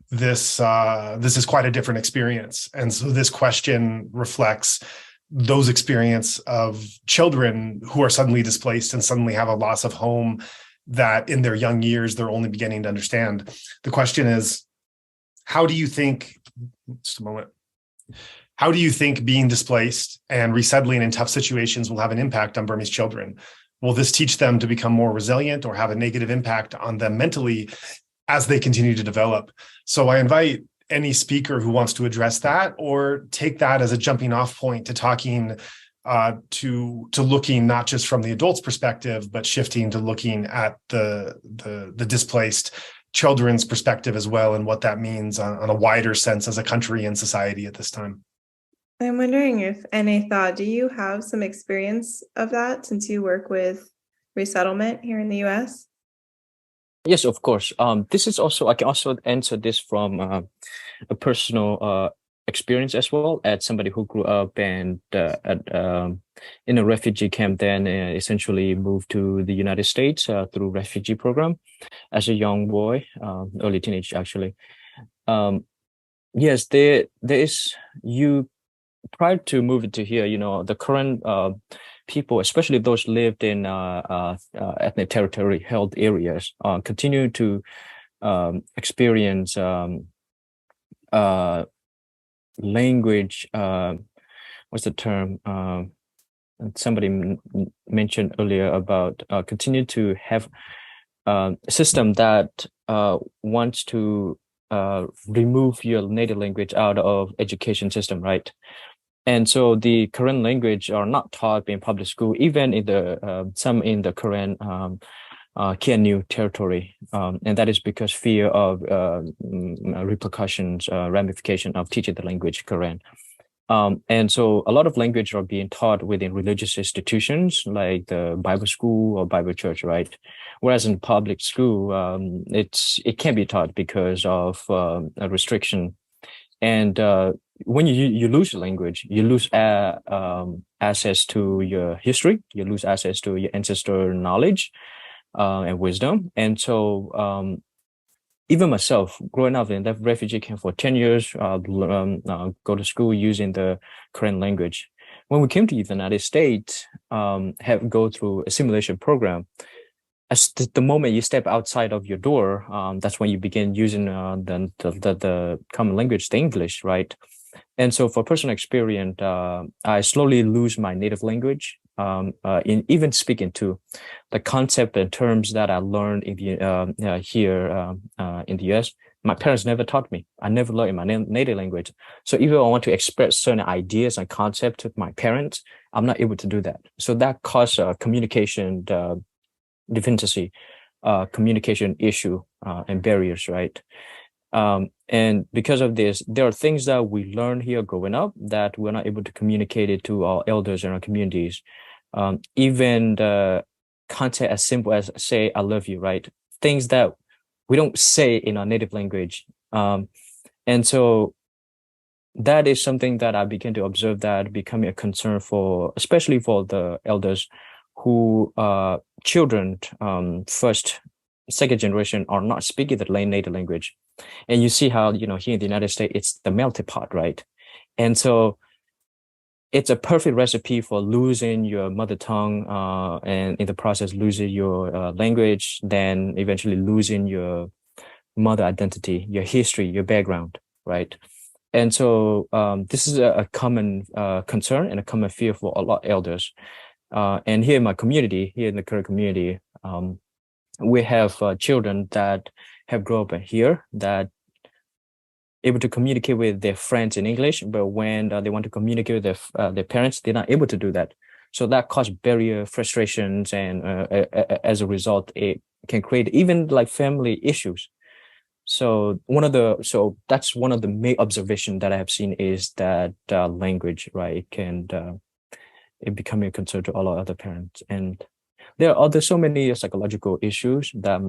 this is quite a different experience. And so this question reflects those experience of children who are suddenly displaced and suddenly have a loss of home that in their young years, they're only beginning to understand. The question is, how do you think being displaced and resettling in tough situations will have an impact on Burmese children? Will this teach them to become more resilient or have a negative impact on them mentally as they continue to develop? So I invite any speaker who wants to address that or take that as a jumping off point to talking to looking not just from the adult's perspective, but shifting to looking at the displaced children's perspective as well, and what that means on a wider sense as a country and society at this time. I'm wondering if Anetha, do you have some experience of that since you work with resettlement here in the US? Yes, of course. This is also, I can also answer this from a personal experience as well, as somebody who grew up and in a refugee camp, then essentially moved to the United States through refugee program as a young boy, early teenage actually. Yes, there is, you prior to moving to here, the current people, especially those lived in ethnic territory held areas, continue to experience language. What's the term? Somebody mentioned earlier about continue to have a system that wants to remove your native language out of education system, right? And so the Korean language are not taught in public school, even in the some in the Korean KNU territory, and that is because fear of repercussions, ramification of teaching the language Korean. And so a lot of language are being taught within religious institutions like the Bible school or Bible church, right? Whereas in public school, it can't be taught because of a restriction. And when you lose a language, you lose access to your history, you lose access to your ancestor knowledge and wisdom. And so even myself, growing up in that refugee camp for 10 years, go to school using the Korean language. When we came to the United States, have go through a simulation program. As the moment you step outside of your door, that's when you begin using the common language, the English, right? And so for personal experience, I slowly lose my native language. In even speaking to the concept and terms that I learned in the here in the US, my parents never taught me. I never learned in my native language. So even if I want to express certain ideas and concepts to my parents, I'm not able to do that. So that caused a communication deficiency, communication issue and barriers, right? And because of this, there are things that we learn here growing up that we're not able to communicate it to our elders in our communities. Even the content as simple as say, I love you, right? Things that we don't say in our native language. And so that is something that I began to observe that becoming a concern for, especially for the elders who children, first, second generation are not speaking the native language. And you see how, here in the United States, it's the melting pot, right? And so it's a perfect recipe for losing your mother tongue and in the process, losing your language, then eventually losing your mother identity, your history, your background, right? And so this is a common concern and a common fear for a lot of elders. And here in my community, here in the Korean community, we have children that have grown up here that able to communicate with their friends in English, but when they want to communicate with their parents, they're not able to do that. So that causes barrier, frustrations, and as a result, it can create even like family issues. So that's one of the main observations that I have seen is that language, right, it becoming a concern to all our other parents. And there are so many psychological issues that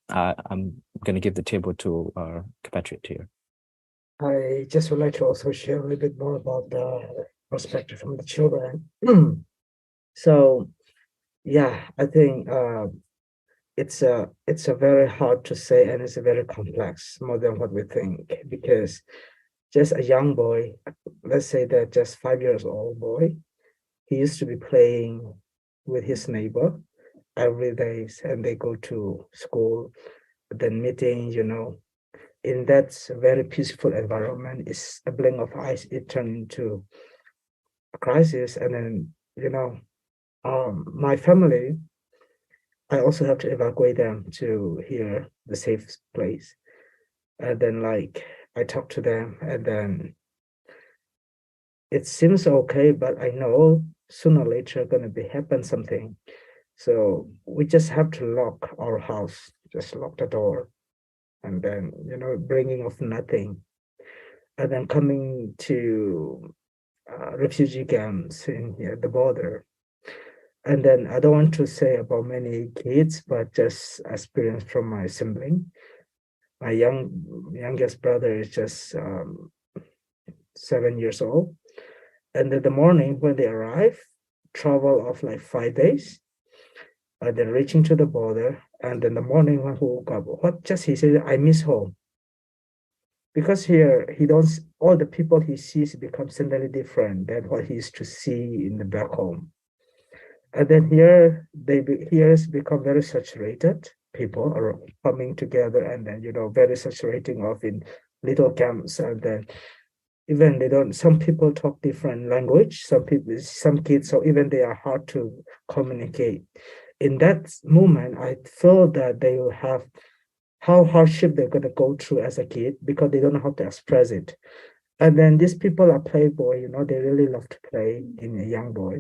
I'm going to give the table to our compatriot here. I just would like to also share a little bit more about the perspective from the children. So, yeah, I think it's a very hard to say, and it's a very complex, more than what we think, because just a young boy, let's say that just 5 years old boy, he used to be playing with his neighbor every day, and they go to school, then meeting, in that very peaceful environment. Is a blink of eyes, it turned into a crisis. And then, my family, I also have to evacuate them to here, the safe place. And then I talk to them, and then it seems okay, but I know sooner or later gonna happen something. So we just have to lock our house, just lock the door, and then, bringing of nothing. And then coming to refugee camps in here, the border. And then I don't want to say about many kids, but just experience from my sibling. My youngest brother is just 7 years old. And then the morning when they arrive, travel of 5 days, then reaching to the border. And then the morning when he woke up, he said, I miss home. Because here all the people he sees become suddenly different than what he used to see in the back home. And then here it's become very saturated. People are coming together and then, very saturating of in little camps. And then even some people talk different language, some kids, so even they are hard to communicate. In that moment, I feel that they will have how hardship they're going to go through as a kid because they don't know how to express it. And then these people are playboy, they really love to play in a young boy.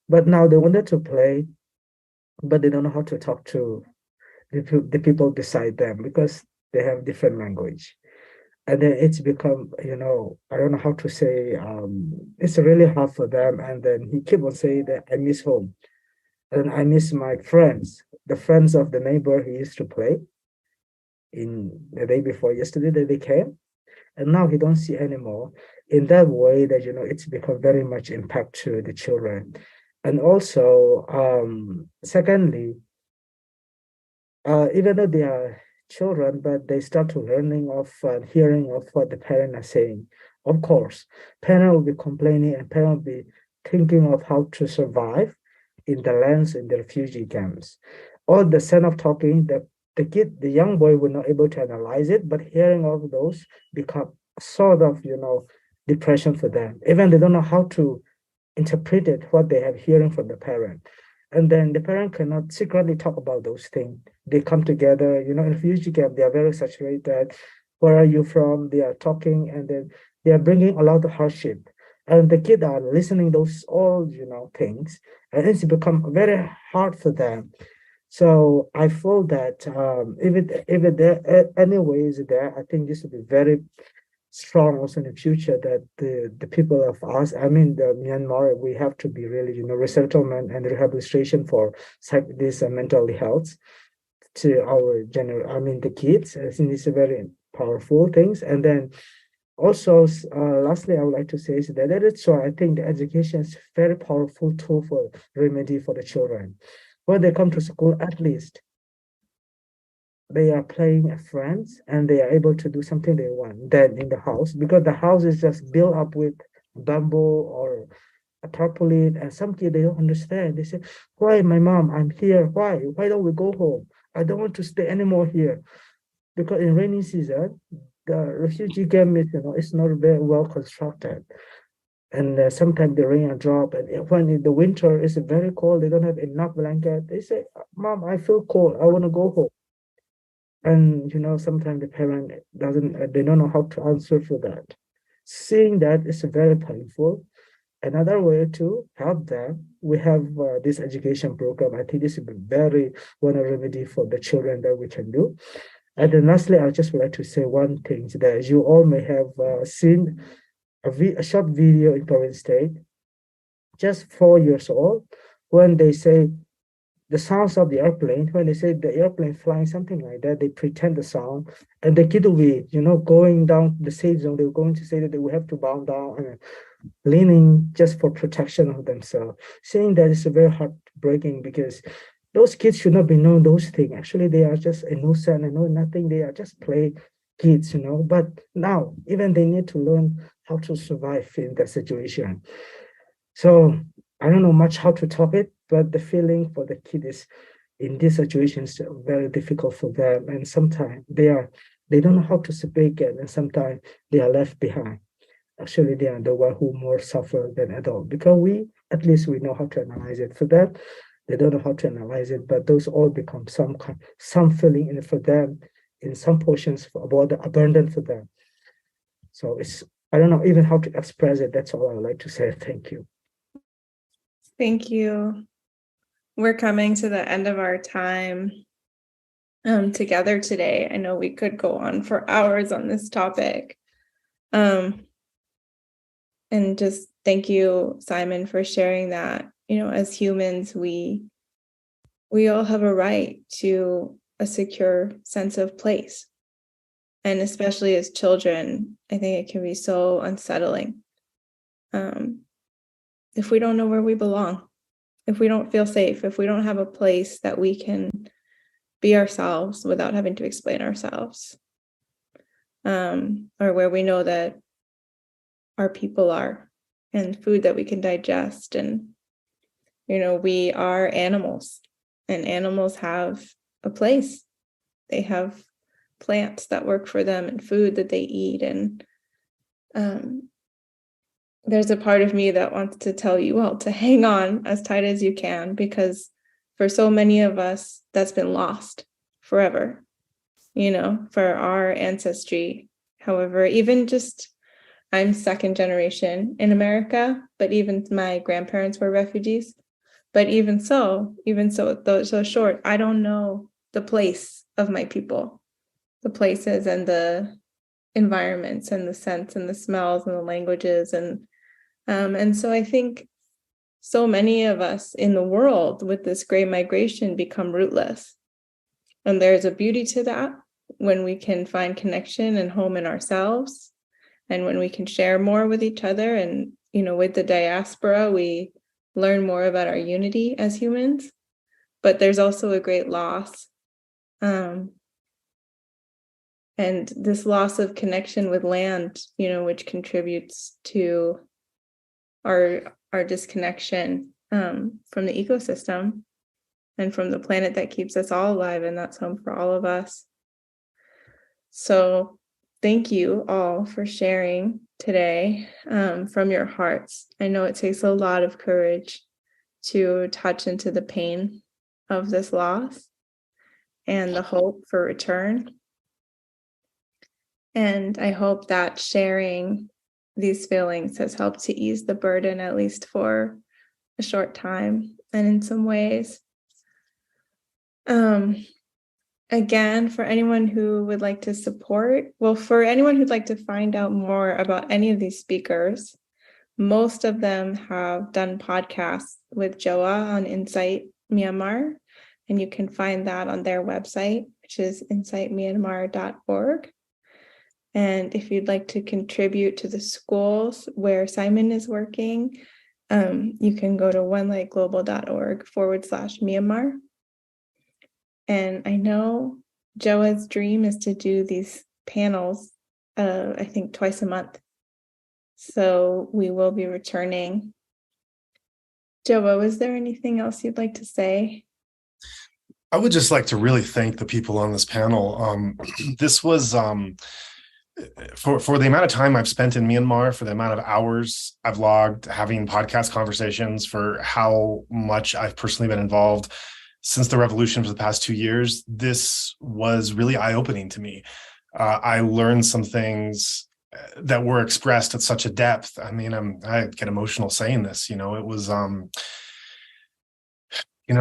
But now they wanted to play, but they don't know how to talk to the people beside them because they have different language. And then it's become, I don't know how to say, it's really hard for them. And then he kept on saying that I miss home. And I miss my friends, the friends of the neighbor he used to play in the day before yesterday that they came. And now he don't see anymore. In that way that, it's become very much impact to the children. And also, secondly, even though they are children, but they start to learning of hearing of what the parents are saying. Of course, parent will be complaining and parent will be thinking of how to survive in the lands in the refugee camps. All the sense of talking, the young boy will not able to analyze it, but hearing of those become sort of, depression for them. Even they don't know how to interpret it, what they have hearing from the parent. And then the parent cannot secretly talk about those things. They come together, in refugee camp, they are very saturated. Where are you from? They are talking and then they are bringing a lot of hardship. And the kids are listening those all, things. And it's become very hard for them. So I feel that if there any ways there, I think this will be very strong also in the future that the people of us, I mean the Myanmar, we have to be really, resettlement and rehabilitation for this mental health to our the kids. I think it's a very powerful things. And then also, lastly, I would like to say is that is why I think the education is very powerful tool for remedy for the children. When they come to school, at least they are playing as friends and they are able to do something they want then in the house, because the house is just built up with bamboo or a tarpaulin, and some kids they don't understand. They say, why my mom, I'm here, why don't we go home? I don't want to stay anymore here. Because in rainy season the refugee camp is, it's not very well constructed, and sometimes the rain drop, and when in the winter it's very cold, they don't have enough blanket. They say, mom, I feel cold, I want to go home. And sometimes the parent doesn't, they don't know how to answer for that. Seeing that is very painful. Another way to help them, we have this education program. I think this is a very one remedy for the children that we can do. And then lastly, I just would like to say one thing that you all may have seen a short video in Korean State, just 4 years old, when they say the sounds of the airplane, when they say the airplane flying, something like that, they pretend the sound, and the kid will be, going down the safe zone. They're going to say that they will have to bow down and leaning just for protection of themselves. Saying that is very heartbreaking because those kids should not be known those things. Actually, they are just innocent and know nothing. They are just play kids, But now, even they need to learn how to survive in that situation. So I don't know much how to talk it, but the feeling for the kid is in these situations very difficult for them. And sometimes they don't know how to speak it, and sometimes they are left behind. Actually, they are the one who more suffer than adult, because at least we know how to analyze it. For them, they don't know how to analyze it, but those all become some feeling in it for them, in some portions about the abandon for them. So I don't know even how to express it. That's all I would like to say. Thank you. Thank you. We're coming to the end of our time together today. I know we could go on for hours on this topic. And just thank you, Simon, for sharing that. As humans, we all have a right to a secure sense of place. And especially as children, I think it can be so unsettling. If we don't know where we belong, if we don't feel safe, if we don't have a place that we can be ourselves without having to explain ourselves, or where we know that our people are and food that we can digest and, We are animals, and animals have a place. They have plants that work for them and food that they eat. And there's a part of me that wants to tell you all to hang on as tight as you can, because for so many of us, that's been lost forever, for our ancestry. However, even just, I'm second generation in America, but even my grandparents were refugees. But even so, though so short, I don't know the place of my people, the places and the environments and the scents and the smells and the languages. And so I think so many of us in the world with this great migration become rootless. And there's a beauty to that when we can find connection and home in ourselves, and when we can share more with each other. And, with the diaspora, we learn more about our unity as humans. But there's also a great loss. And this loss of connection with land, which contributes to our disconnection from the ecosystem and from the planet that keeps us all alive, and that's home for all of us. So thank you all for sharing today from your hearts. I know it takes a lot of courage to touch into the pain of this loss and the hope for return. And I hope that sharing these feelings has helped to ease the burden, at least for a short time and in some ways. Again, for anyone who would like to for anyone who'd like to find out more about any of these speakers, most of them have done podcasts with Joa on Insight Myanmar, and you can find that on their website, which is insightmyanmar.org. And if you'd like to contribute to the schools where Simon is working, you can go to onelightglobal.org/Myanmar. And I know Joa's dream is to do these panels, I think twice a month. So we will be returning. Joa, was there anything else you'd like to say? I would just like to really thank the people on this panel. This was for the amount of time I've spent in Myanmar, for the amount of hours I've logged having podcast conversations, for how much I've personally been involved since the revolution for the past 2 years. This was really eye-opening to me. I learned some things that were expressed at such a depth. I mean, I get emotional saying this. It was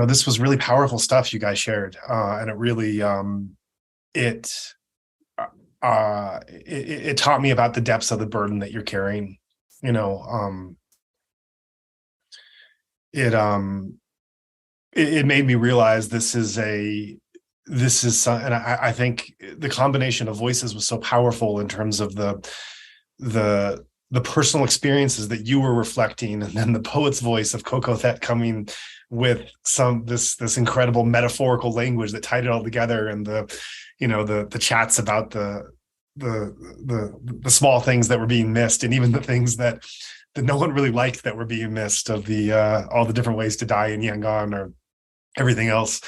this was really powerful stuff you guys shared, and it really it taught me about the depths of the burden that you're carrying. It made me realize this is and I think the combination of voices was so powerful in terms of the personal experiences that you were reflecting, and then the poet's voice of Coco Thet coming with this incredible metaphorical language that tied it all together, and the chats about the small things that were being missed, and even the things that no one really liked that were being missed, of the all the different ways to die in Yangon or everything else.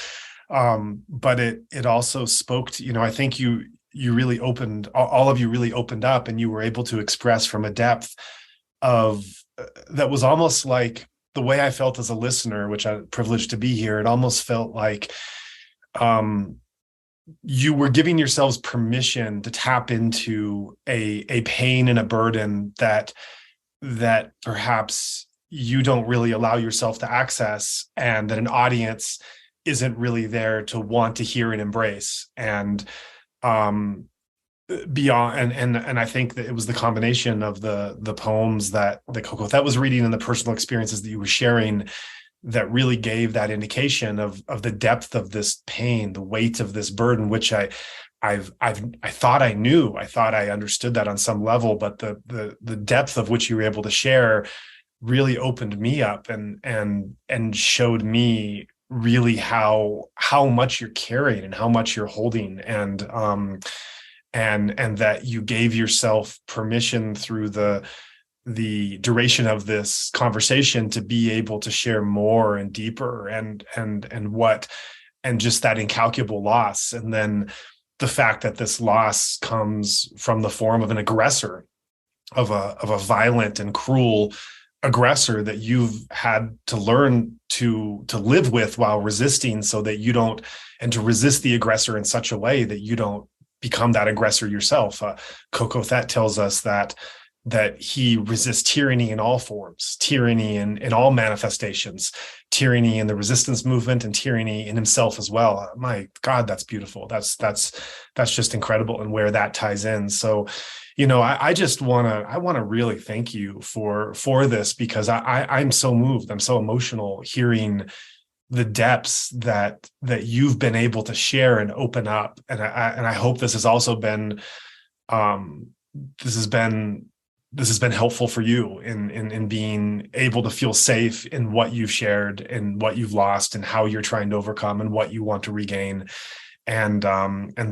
But it also spoke to, I think you really opened, all of you really opened up, and you were able to express from a depth of that was almost like the way I felt as a listener, which I'm privileged to be here. It almost felt like you were giving yourselves permission to tap into a pain and a burden that perhaps you don't really allow yourself to access, and that an audience isn't really there to want to hear and embrace. And beyond, and I think that it was the combination of the poems that Coco Thet was reading and the personal experiences that you were sharing that really gave that indication of the depth of this pain, the weight of this burden, which I thought I knew. I thought I understood that on some level, but the depth of which you were able to share really opened me up and showed me really how much you're carrying and how much you're holding, and that you gave yourself permission through the the duration of this conversation to be able to share more and deeper and just that incalculable loss. And then the fact that this loss comes from the form of an aggressor, of a violent and cruel aggressor that you've had to learn to live with while resisting, so that you don't, and to resist the aggressor in such a way that you don't become that aggressor yourself. Coco Thet tells us that he resists tyranny in all forms, tyranny in all manifestations, tyranny in the resistance movement, and tyranny in himself as well. My God, that's beautiful. That's just incredible, and where that ties in. So, I just want to really thank you for this, because I'm so moved. I'm so emotional hearing the depths that you've been able to share and open up. And I hope this has also been, this has been helpful for you in being able to feel safe in what you've shared and what you've lost and how you're trying to overcome and what you want to regain. And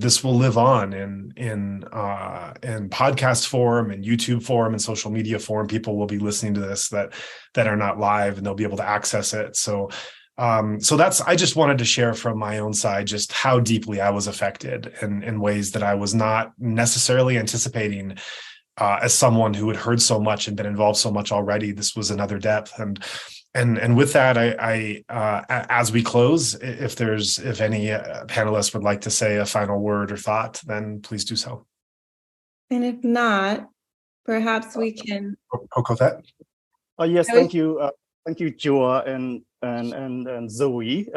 this will live on in podcast form and YouTube form and social media form. People will be listening to this that are not live, and they'll be able to access it. So I just wanted to share from my own side just how deeply I was affected in ways that I was not necessarily anticipating. As someone who had heard so much and been involved so much already, this was another depth. And with that, I as we close, if any panelists would like to say a final word or thought, then please do so. And if not, perhaps we can. Coco Thet? Yes, thank you, Joa and Zoe.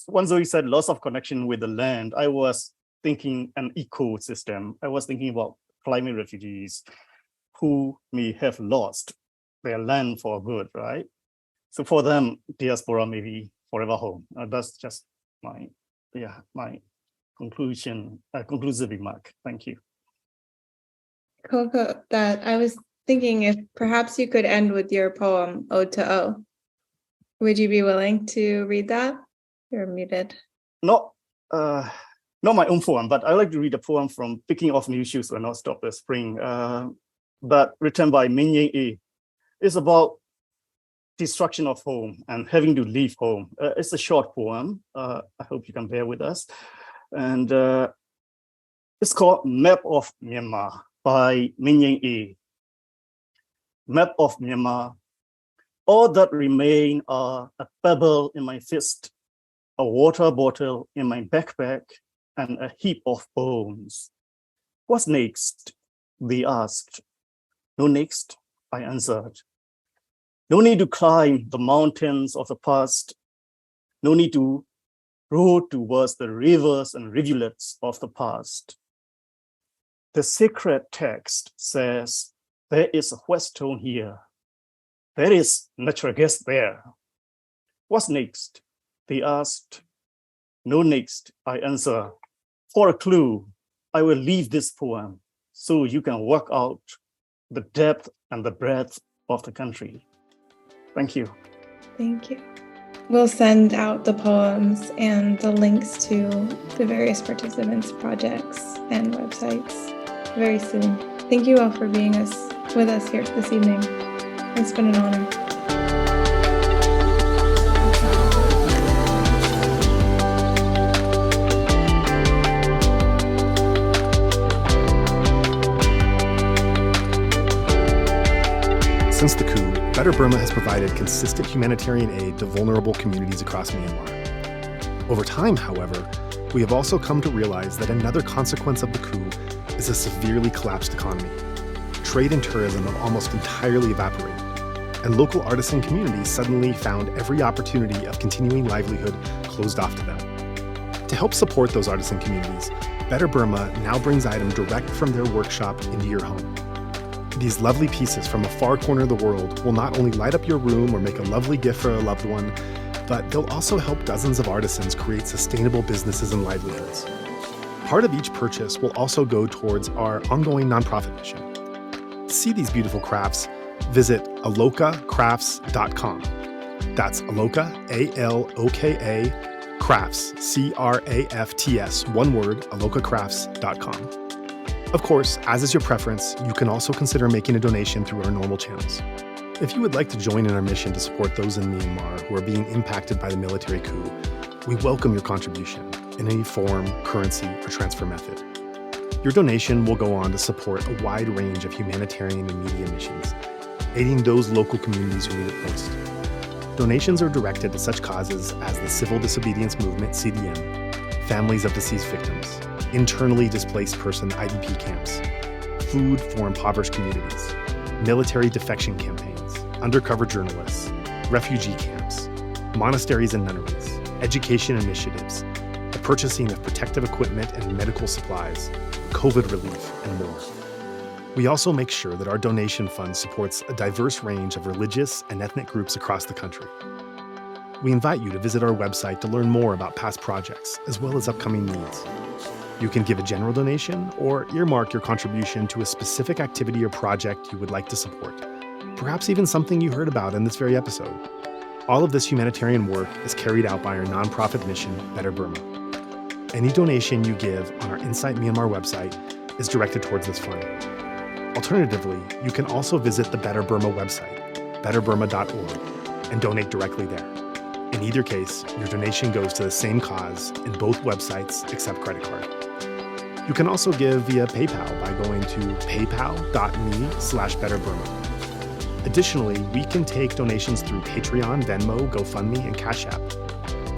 When Zoe said loss of connection with the land, I was thinking an ecosystem. I was thinking about climate refugees who may have lost their land for good, right? So for them, diaspora may be forever home. That's just my conclusive remark. Thank you. Coco, that I was thinking if perhaps you could end with your poem, Ode to O. Would you be willing to read that? You're muted. Not my own poem, but I like to read a poem from Picking Off New Shoes Will Not Stop the Spring, but written by Min A. It's about destruction of home and having to leave home. It's a short poem. I hope you can bear with us. And it's called Map of Myanmar by Min A. Map of Myanmar. All that remain are a pebble in my fist, a water bottle in my backpack, and a heap of bones. What's next? They asked. No next, I answered. No need to climb the mountains of the past. No need to row towards the rivers and rivulets of the past. The sacred text says, there is a whetstone here. There is natural gas there. What's next? They asked. No next, I answer. For a clue, I will leave this poem so you can work out the depth and the breadth of the country. Thank you. Thank you. We'll send out the poems and the links to the various participants' projects and websites very soon. Thank you all for being with us here this evening. It's been an honor. Since the coup, Better Burma has provided consistent humanitarian aid to vulnerable communities across Myanmar. Over time, however, we have also come to realize that another consequence of the coup is a severely collapsed economy. Trade and tourism have almost entirely evaporated, and local artisan communities suddenly found every opportunity of continuing livelihood closed off to them. To help support those artisan communities, Better Burma now brings items direct from their workshop into your home. These lovely pieces from a far corner of the world will not only light up your room or make a lovely gift for a loved one, but they'll also help dozens of artisans create sustainable businesses and livelihoods. Part of each purchase will also go towards our ongoing nonprofit mission. To see these beautiful crafts, visit alokacrafts.com. That's Aloka, A-L-O-K-A, crafts, C-R-A-F-T-S, one word, alokacrafts.com. Of course, as is your preference, you can also consider making a donation through our normal channels. If you would like to join in our mission to support those in Myanmar who are being impacted by the military coup, we welcome your contribution in any form, currency, or transfer method. Your donation will go on to support a wide range of humanitarian and media missions, aiding those local communities who need it most. Donations are directed to such causes as the Civil Disobedience Movement, CDM, families of deceased victims, internally displaced person IDP camps, food for impoverished communities, military defection campaigns, undercover journalists, refugee camps, monasteries and nunneries, education initiatives, the purchasing of protective equipment and medical supplies, COVID relief, and more. We also make sure that our donation fund supports a diverse range of religious and ethnic groups across the country. We invite you to visit our website to learn more about past projects, as well as upcoming needs. You can give a general donation or earmark your contribution to a specific activity or project you would like to support, perhaps even something you heard about in this very episode. All of this humanitarian work is carried out by our nonprofit mission, Better Burma. Any donation you give on our Insight Myanmar website is directed towards this fund. Alternatively, you can also visit the Better Burma website, betterburma.org, and donate directly there. In either case, your donation goes to the same cause in both websites except credit card. You can also give via PayPal by going to paypal.me/betterburma. Additionally, we can take donations through Patreon, Venmo, GoFundMe, and Cash App.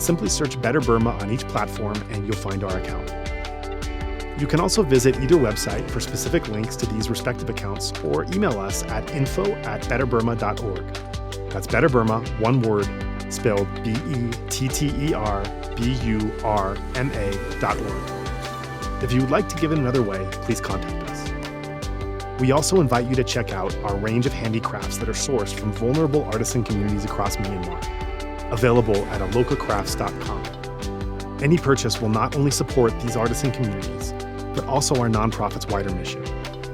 Simply search Better Burma on each platform and you'll find our account. You can also visit either website for specific links to these respective accounts or email us at info@betterburma.org. That's Better Burma, one word, spelled BETTERBURMA.org. If you would like to give it another way, please contact us. We also invite you to check out our range of handicrafts that are sourced from vulnerable artisan communities across Myanmar, available at alokacrafts.com. Any purchase will not only support these artisan communities, but also our nonprofit's wider mission.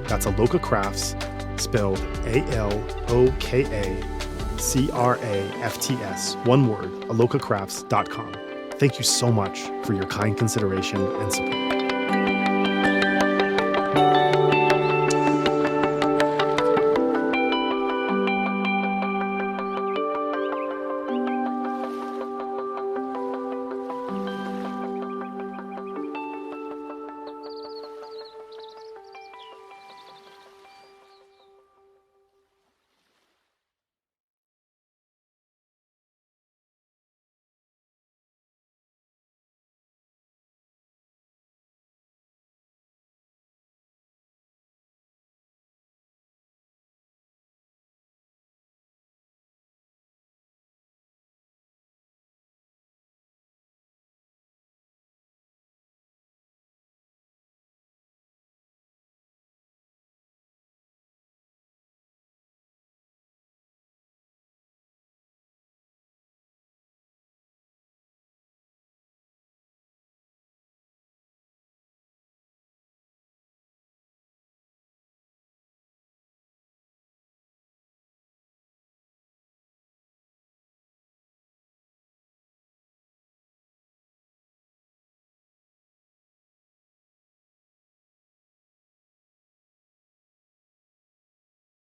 That's Aloka Crafts, spelled ALOKACRAFTS, one word, alokacrafts.com. Thank you so much for your kind consideration and support.